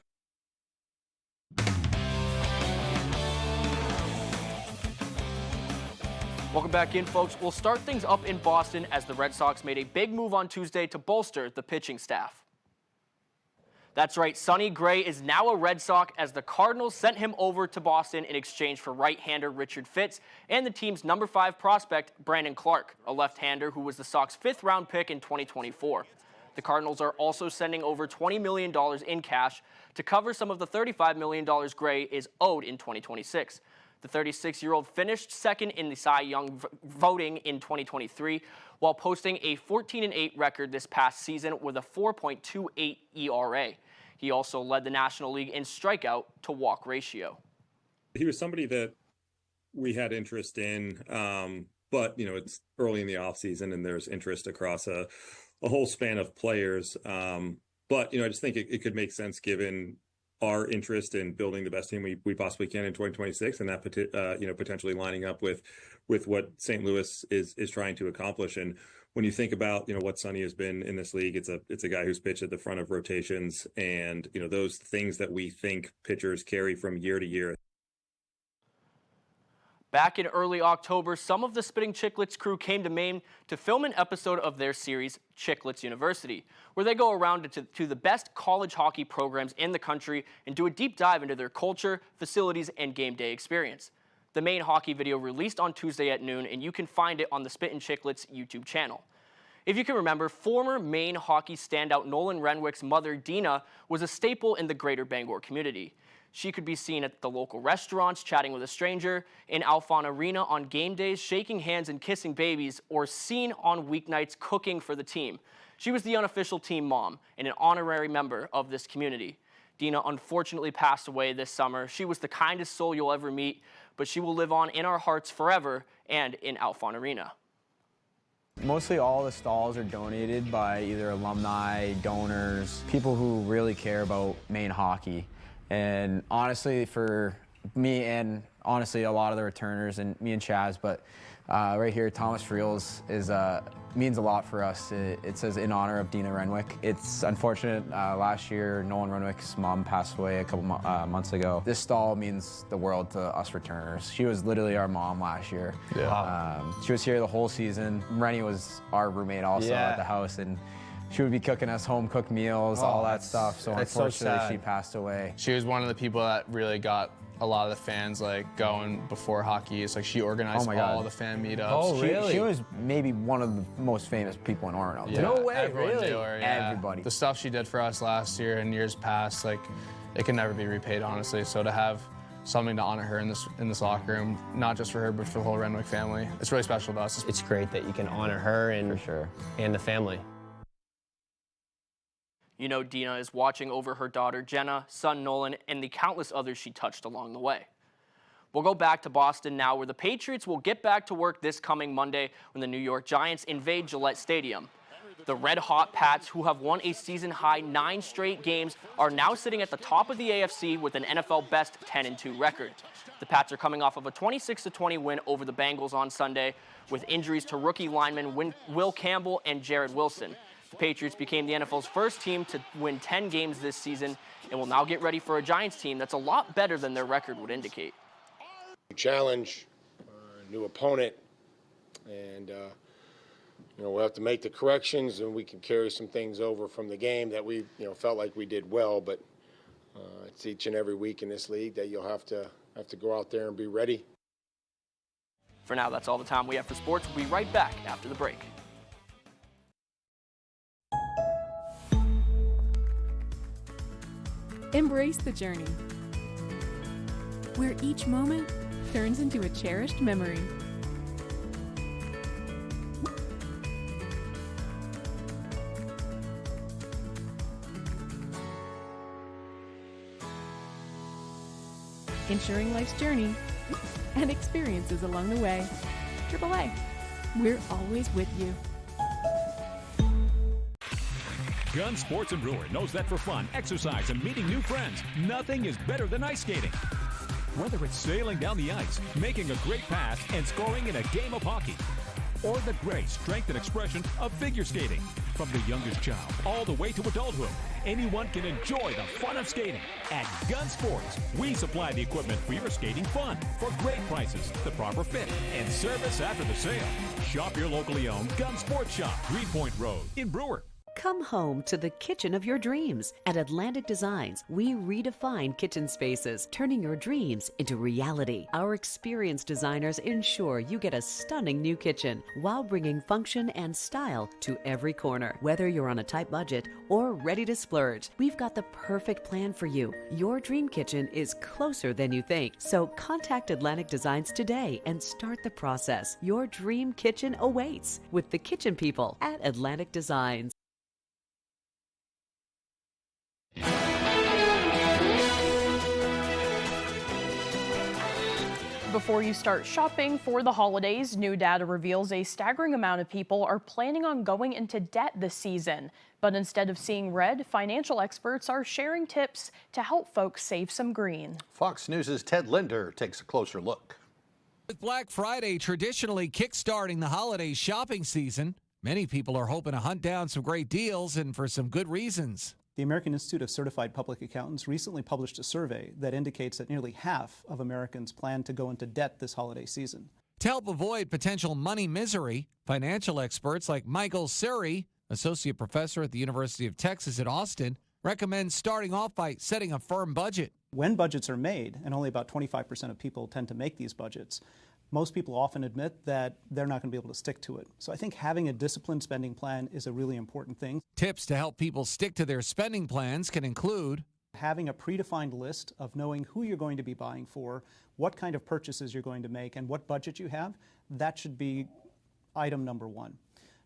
Welcome back in, folks. We'll start things up in Boston as the Red Sox made a big move on Tuesday to bolster the pitching staff. That's right, Sonny Gray is now a Red Sox as the Cardinals sent him over to Boston in exchange for right-hander Richard Fitts and the team's number 5 prospect, Brandon Clark, a left-hander who was the Sox 5th-round pick in 2024. The Cardinals are also sending over $20 million in cash to cover some of the $35 million Gray is owed in 2026. The 36-year-old finished second in the Cy Young voting in 2023 while posting a 14-8 record this past season with a 4.28 ERA. He also led the National League in strikeout to walk ratio. He was somebody that we had interest in, but it's early in the offseason and there's interest across a whole span of players. But I just think it could make sense given our interest in building the best team we possibly can in 2026, and that potentially lining up with what St. Louis is trying to accomplish. And when you think about what Sonny has been in this league, it's a guy who's pitched at the front of rotations, and those things that we think pitchers carry from year to year. Back in early October, some of the Spitting Chicklets crew came to Maine to film an episode of their series, Chicklets University, where they go around to the best college hockey programs in the country and do a deep dive into their culture, facilities, and game day experience. The Maine hockey video released on Tuesday at noon, and you can find it on the Spittin' Chicklets YouTube channel. If you can remember, former Maine hockey standout Nolan Renwick's mother, Dina, was a staple in the greater Bangor community. She could be seen at the local restaurants chatting with a stranger, in Alphon Arena on game days shaking hands and kissing babies, or seen on weeknights cooking for the team. She was the unofficial team mom and an honorary member of this community. Dina unfortunately passed away this summer. She was the kindest soul you'll ever meet, but she will live on in our hearts forever and in Alphon Arena. Mostly all the stalls are donated by either alumni, donors, people who really care about Maine hockey. And honestly, for me and honestly a lot of the returners and me and Chaz, but right here, Thomas Friels means a lot for us. It says in honor of Dina Renwick. It's unfortunate last year Nolan Renwick's mom passed away a couple months ago. This stall means the world to us returners. She was literally our mom last year. Yeah. She was here the whole season. Rennie was our roommate also at the house, and She would be cooking us home-cooked meals, all that stuff. So that's so unfortunately, sad. she passed away. She was one of the people that really got a lot of the fans going before hockey. It's like she organized all the fan meetups. Oh, really? She was maybe one of the most famous people in Orono. Yeah, No way, everyone really? knew her, yeah. Everybody. The stuff she did for us last year and years past, it can never be repaid, honestly. So to have something to honor her in this locker room, not just for her, but for the whole Renwick family, it's really special to us. It's great that you can honor her and and the family. You know, Dina is watching over her daughter Jenna, son Nolan, and the countless others she touched along the way. We'll go back to Boston now, where the Patriots will get back to work this coming Monday when the New York Giants invade Gillette Stadium. The red-hot Pats, who have won a season-high 9 straight games, are now sitting at the top of the AFC with an NFL-best 10-2 record. The Pats are coming off of a 26-20 win over the Bengals on Sunday, with injuries to rookie linemen Will Campbell and Jared Wilson. The Patriots became the NFL's first team to win 10 games this season and will now get ready for a Giants team that's a lot better than their record would indicate. Challenge, new opponent, and we'll have to make the corrections, and we can carry some things over from the game that we felt like we did well. But it's each and every week in this league that you'll have to go out there and be ready. For now, that's all the time we have for sports. We'll be right back after the break. Embrace the journey, where each moment turns into a cherished memory. Ensuring life's journey and experiences along the way. AAA, we're always with you. Gun Sports and Brewer knows that for fun, exercise, and meeting new friends, nothing is better than ice skating. Whether it's sailing down the ice, making a great pass, and scoring in a game of hockey, or the grace, strength, and expression of figure skating. From the youngest child all the way to adulthood, anyone can enjoy the fun of skating. At Gun Sports, we supply the equipment for your skating fun for great prices, the proper fit, and service after the sale. Shop your locally owned Gun Sports Shop, Greenpoint Road in Brewer. Come home to the kitchen of your dreams. At Atlantic Designs, we redefine kitchen spaces, turning your dreams into reality. Our experienced designers ensure you get a stunning new kitchen while bringing function and style to every corner. Whether you're on a tight budget or ready to splurge, we've got the perfect plan for you. Your dream kitchen is closer than you think. So contact Atlantic Designs today and start the process. Your dream kitchen awaits with the kitchen people at Atlantic Designs. Before you start shopping for the holidays, new data reveals a staggering amount of people are planning on going into debt this season. But instead of seeing red, financial experts are sharing tips to help folks save some green. Fox News' Ted Linder takes a closer look. With Black Friday traditionally kickstarting the holiday shopping season, many people are hoping to hunt down some great deals, and for some good reasons. The American Institute of Certified Public Accountants recently published a survey that indicates that nearly half of Americans plan to go into debt this holiday season. To help avoid potential money misery, financial experts like Michael Suri, associate professor at the University of Texas at Austin, recommend starting off by setting a firm budget. When budgets are made, and only about 25% of people tend to make these budgets, most people often admit that they're not going to be able to stick to it. So I think having a disciplined spending plan is a really important thing. Tips to help people stick to their spending plans can include having a predefined list of knowing who you're going to be buying for, what kind of purchases you're going to make, and what budget you have. That should be item number one.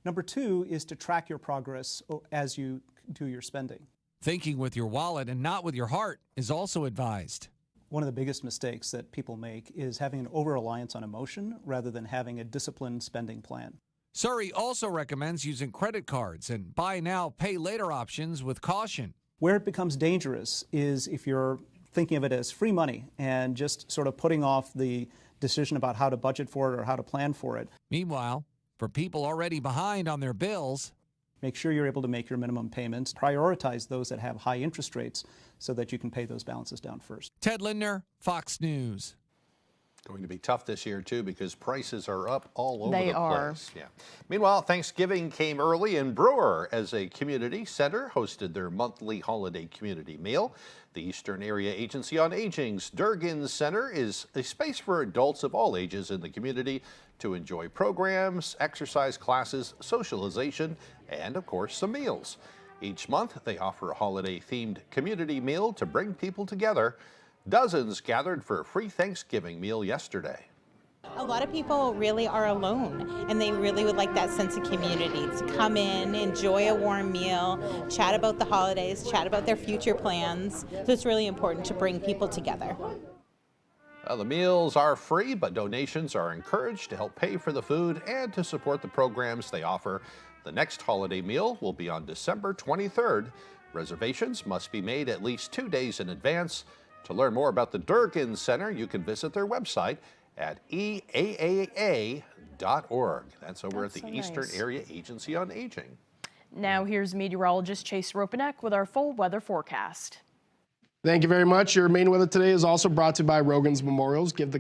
Number two is to track your progress as you do your spending. Thinking with your wallet and not with your heart is also advised. One of the biggest mistakes that people make is having an over-reliance on emotion rather than having a disciplined spending plan. Suri also recommends using credit cards and buy now, pay later options with caution. Where it becomes dangerous is if you're thinking of it as free money and just sort of putting off the decision about how to budget for it or how to plan for it. Meanwhile, for people already behind on their bills, make sure you're able to make your minimum payments. Prioritize those that have high interest rates so that you can pay those balances down first. Ted Linder, Fox News. Going to be tough this year, too, because prices are up all over They the are. place. Yeah. Meanwhile, Thanksgiving came early, and Brewer, as a community center, hosted their monthly holiday community meal. The Eastern Area Agency on Aging's Durgan Center is a space for adults of all ages in the community to enjoy programs, exercise classes, socialization, and, of course, some meals. Each month, they offer a holiday-themed community meal to bring people together. Dozens gathered for a free Thanksgiving meal yesterday. A lot of people really are alone, and they really would like that sense of community to come in, enjoy a warm meal, chat about the holidays, chat about their future plans. So it's really important to bring people together. Well, the meals are free, but donations are encouraged to help pay for the food and to support the programs they offer. The next holiday meal will be on December 23rd. Reservations must be made at least 2 days in advance. To learn more about the Durgan Center, you can visit their website at eaaa.org. That's over at the Eastern Area Agency on Aging. Now here's meteorologist Chase Ropanek with our full weather forecast. Thank you very much. Your main weather today is also brought to you by Rogan's Memorials. Give the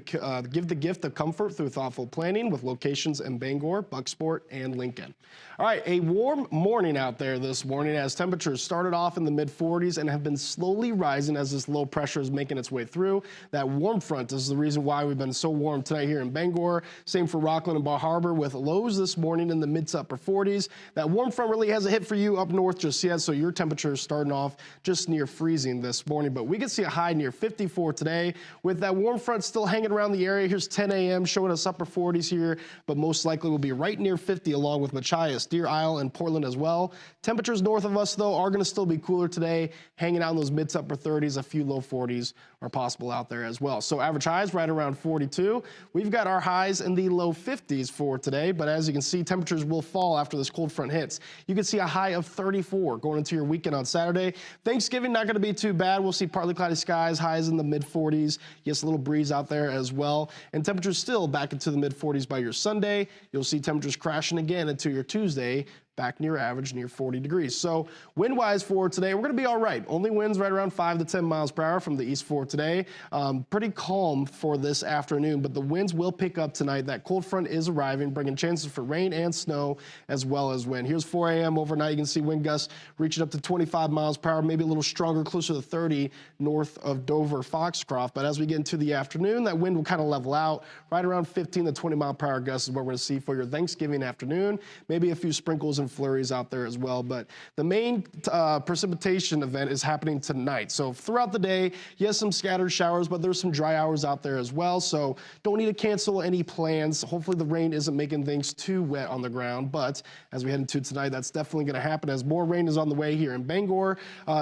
gift of comfort through thoughtful planning with locations in Bangor, Bucksport, and Lincoln. All right, a warm morning out there this morning as temperatures started off in the mid-40s and have been slowly rising as this low pressure is making its way through. That warm front is the reason why we've been so warm tonight here in Bangor. Same for Rockland and Bar Harbor with lows this morning in the mid to upper 40s. That warm front really hasn't hit for you up north just yet, so your temperature is starting off just near freezing this morning. But we can see a high near 54 today with that warm front still hanging around the area. Here's 10 a.m. showing us upper 40s here, but most likely will be right near 50 along with Machias, Deer Isle, and Portland as well. Temperatures north of us, though, are going to still be cooler today, hanging out in those mid to upper 30s. A few low 40s are possible out there as well. So average highs right around 42. We've got our highs in the low 50s for today, but as you can see, temperatures will fall after this cold front hits. You can see a high of 34 going into your weekend on Saturday. Thanksgiving not going to be too bad. We'll see partly cloudy skies, highs in the mid 40s. Yes, a little breeze out there as well. And temperatures still back into the mid 40s by your Sunday. You'll see temperatures crashing again into your Tuesday, back near average, near 40 degrees. So wind-wise for today, we're going to be all right. Only winds right around 5 to 10 miles per hour from the east for today. Pretty calm for this afternoon, but the winds will pick up tonight. That cold front is arriving, bringing chances for rain and snow as well as wind. Here's 4 a.m. overnight. You can see wind gusts reaching up to 25 miles per hour, maybe a little stronger, closer to 30 north of Dover, Foxcroft. But as we get into the afternoon, that wind will kind of level out. Right around 15 to 20 mile per hour gusts is what we're going to see for your Thanksgiving afternoon. Maybe a few sprinkles and flurries out there as well, but the main precipitation event is happening tonight. So throughout the day, yes, some scattered showers, but there's some dry hours out there as well, so don't need to cancel any plans. Hopefully the rain isn't making things too wet on the ground, but as we head into tonight, that's definitely going to happen as more rain is on the way here in Bangor,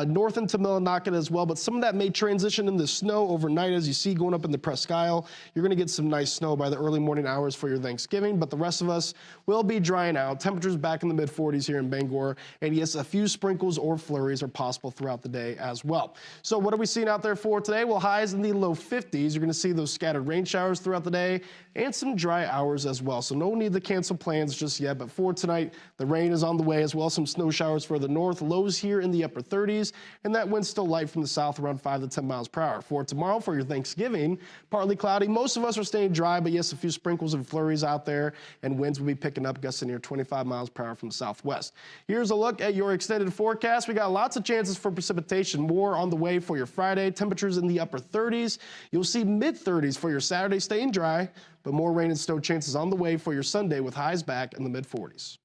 north into Millinocket as well, but some of that may transition into snow overnight. As you see going up in the Presque Isle, you're going to get some nice snow by the early morning hours for your Thanksgiving, but the rest of us will be drying out. Temperatures back in the mid-40s here in Bangor, and yes, a few sprinkles or flurries are possible throughout the day as well. So what are we seeing out there for today? Well, highs in the low 50s. You're going to see those scattered rain showers throughout the day and some dry hours as well. So no need to cancel plans just yet, but for tonight, the rain is on the way as well. Some snow showers for the north, lows here in the upper 30s, and that wind's still light from the south around 5 to 10 miles per hour. For tomorrow, for your Thanksgiving, partly cloudy. Most of us are staying dry, but yes, a few sprinkles and flurries out there, and winds will be picking up, gusting near 25 miles per hour from the southwest. Here's a look at your extended forecast. We got lots of chances for precipitation. More on the way for your Friday. Temperatures in the upper 30s. You'll see mid-30s for your Saturday, staying dry, but more rain and snow chances on the way for your Sunday with highs back in the mid-40s.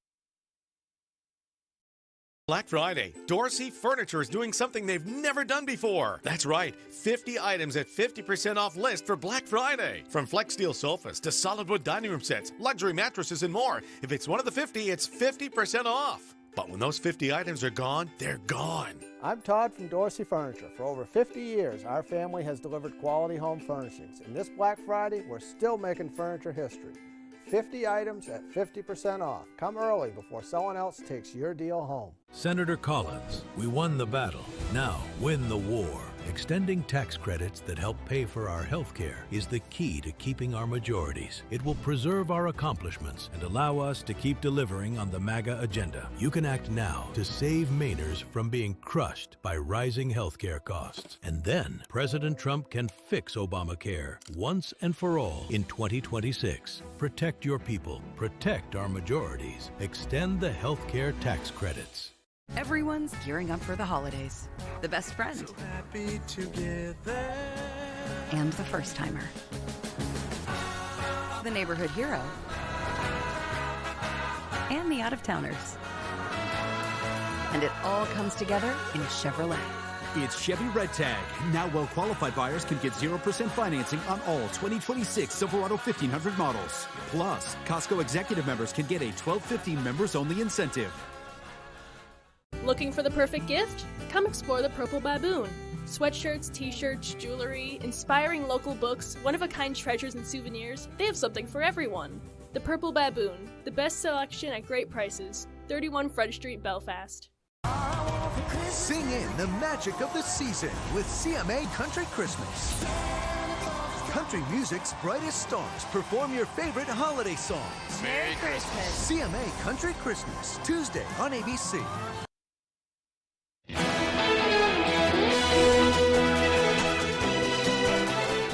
Black Friday, Dorsey Furniture is doing something they've never done before. That's right, 50 items at 50% off list for Black Friday. From flex steel sofas to solid wood dining room sets, luxury mattresses, and more. If it's one of the 50, it's 50% off. But when those 50 items are gone, they're gone. I'm Todd from Dorsey Furniture. For over 50 years, our family has delivered quality home furnishings. And this Black Friday, we're still making furniture history. 50 items at 50% off. Come early before someone else takes your deal home. Senator Collins, we won the battle. Now win the war. Extending tax credits that help pay for our health care is the key to keeping our majorities. It will preserve our accomplishments and allow us to keep delivering on the MAGA agenda. You can act now to save Mainers from being crushed by rising health care costs. And then President Trump can fix Obamacare once and for all in 2026. Protect your people. Protect our majorities. Extend the health care tax credits. Everyone's gearing up for the holidays. The best friend. So happy together. And the first timer. The neighborhood hero. And the out-of-towners. And it all comes together in Chevrolet. It's Chevy Red Tag. Now well-qualified buyers can get 0% financing on all 2026 Silverado 1500 models. Plus, Costco Executive members can get a 1215 members-only incentive. Looking for the perfect gift? Come explore the Purple Baboon. Sweatshirts, t-shirts, jewelry, inspiring local books, one-of-a-kind treasures and souvenirs, they have something for everyone. The Purple Baboon, the best selection at great prices. 31 Front Street, Belfast. Sing in the magic of the season with CMA Country Christmas. Country music's brightest stars perform your favorite holiday songs. Merry Christmas. CMA Country Christmas, Tuesday on ABC.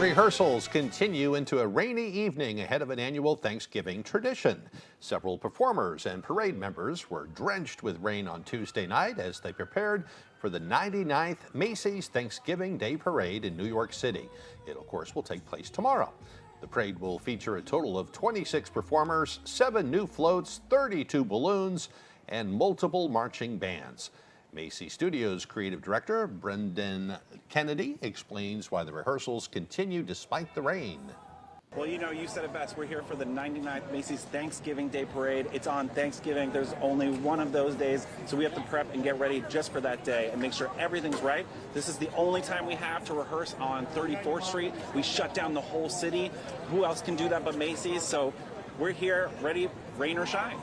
Rehearsals continue into a rainy evening ahead of an annual Thanksgiving tradition. Several performers and parade members were drenched with rain on Tuesday night as they prepared for the 99th Macy's Thanksgiving Day Parade in New York City. It, of course, will take place tomorrow. The parade will feature a total of 26 performers, 7 new floats, 32 balloons, and multiple marching bands. Macy Studios creative director Brendan Kennedy explains why the rehearsals continue despite the rain. Well, you know, you said it best. We're here for the 99th Macy's Thanksgiving Day Parade. It's on Thanksgiving. There's only one of those days, so we have to prep and get ready just for that day and make sure everything's right. This is the only time we have to rehearse on 34th Street. We shut down the whole city. Who else can do that but Macy's? So we're here, ready, rain or shine.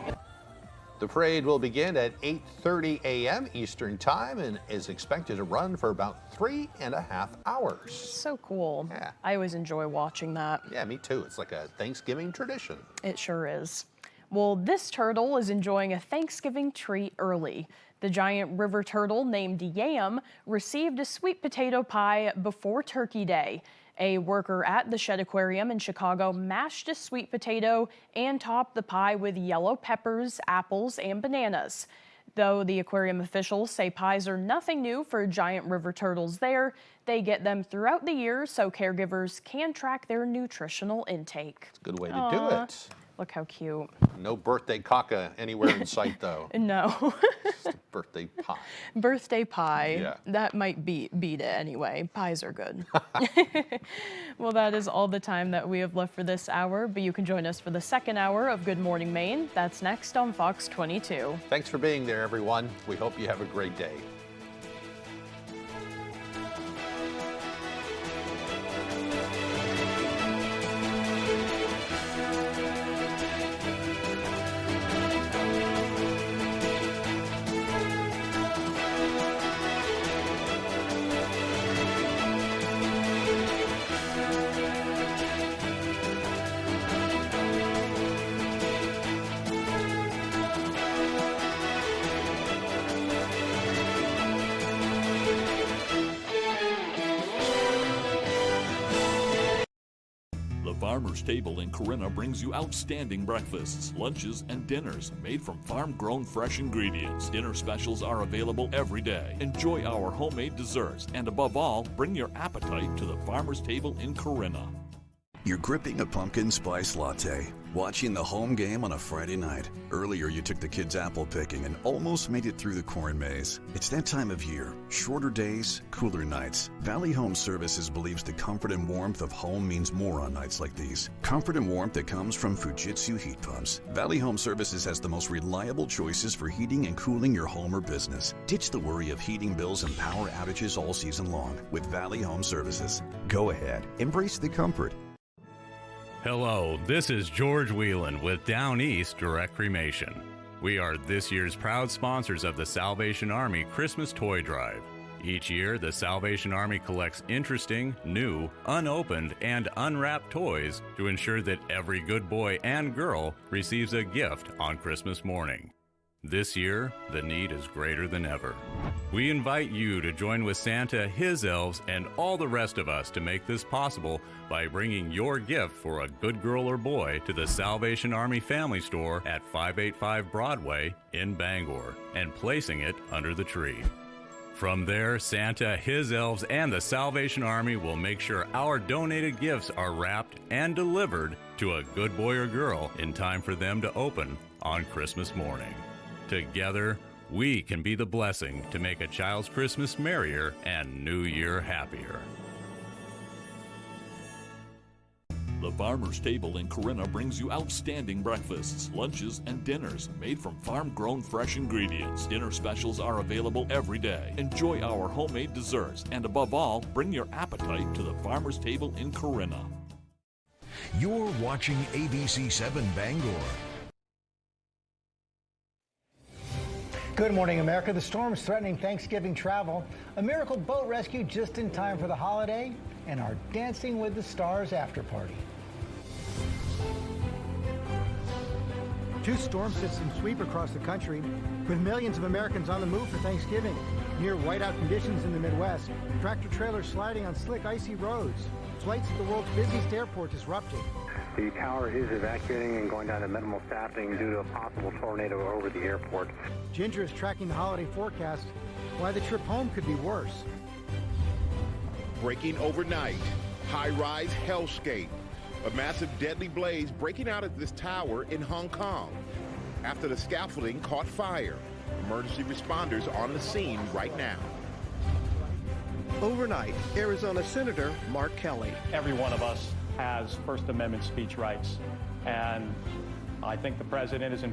The parade will begin at 8:30 a.m. Eastern Time and is expected to run for about 3.5 hours. So cool. Yeah. I always enjoy watching that. Yeah, me too. It's like a Thanksgiving tradition. It sure is. Well, this turtle is enjoying a Thanksgiving treat early. The giant river turtle named Yam received a sweet potato pie before Turkey Day. A worker at the Shedd Aquarium in Chicago mashed a sweet potato and topped the pie with yellow peppers, apples, and bananas. Though the aquarium officials say pies are nothing new for giant river turtles there, they get them throughout the year so caregivers can track their nutritional intake. It's a good way to do it. Look how cute. No birthday caca anywhere in sight, though. No. Just a birthday pie. Birthday pie. Yeah. That might beat it anyway. Pies are good. Well, that is all the time that we have left for this hour, but you can join us for the second hour of Good Morning Maine. That's next on Fox 22. Thanks for being there, everyone. We hope you have a great day. Farmer's Table in Corinna brings you outstanding breakfasts, lunches, and dinners made from farm-grown fresh ingredients. Dinner specials are available every day. Enjoy our homemade desserts, and above all, bring your appetite to the Farmer's Table in Corinna. You're gripping a pumpkin spice latte, watching the home game on a Friday night. Earlier, you took the kids apple picking and almost made it through the corn maze. It's that time of year. Shorter days, cooler nights. Valley Home Services believes the comfort and warmth of home means more on nights like these. Comfort and warmth that comes from Fujitsu heat pumps. Valley Home Services has the most reliable choices for heating and cooling your home or business. Ditch the worry of heating bills and power outages all season long with Valley Home Services. Go ahead, embrace the comfort. Hello, this is George Whelan with Down East Direct Cremation. We are this year's proud sponsors of the Salvation Army Christmas Toy Drive. Each year, the Salvation Army collects interesting, new, unopened, and unwrapped toys to ensure that every good boy and girl receives a gift on Christmas morning. This year, the need is greater than ever. We invite you to join with Santa, his elves, and all the rest of us to make this possible by bringing your gift for a good girl or boy to the Salvation Army Family Store at 585 Broadway in Bangor and placing it under the tree. From there, Santa, his elves, and the Salvation Army will make sure our donated gifts are wrapped and delivered to a good boy or girl in time for them to open on Christmas morning. Together, we can be the blessing to make a child's Christmas merrier and New Year happier. The Farmer's Table in Corinna brings you outstanding breakfasts, lunches, and dinners made from farm-grown fresh ingredients. Dinner specials are available every day. Enjoy our homemade desserts, and above all, bring your appetite to the Farmer's Table in Corinna. You're watching ABC 7 Bangor. Good morning, America. The storm's threatening Thanksgiving travel. A miracle boat rescue just in time for the holiday, and our Dancing with the Stars after party. Two storm systems sweep across the country, with millions of Americans on the move for Thanksgiving. Near whiteout conditions in the Midwest, tractor trailers sliding on slick, icy roads. Flights at the world's busiest airport disrupted. The tower is evacuating and going down to minimal staffing due to a possible tornado over the airport. Ginger is tracking the holiday forecast. Why the trip home could be worse. Breaking overnight, high-rise hellscape. A massive deadly blaze breaking out at this tower in Hong Kong after the scaffolding caught fire. Emergency responders on the scene right now. Overnight, Arizona Senator Mark Kelly. Every one of us has First Amendment speech rights, and I think the president is in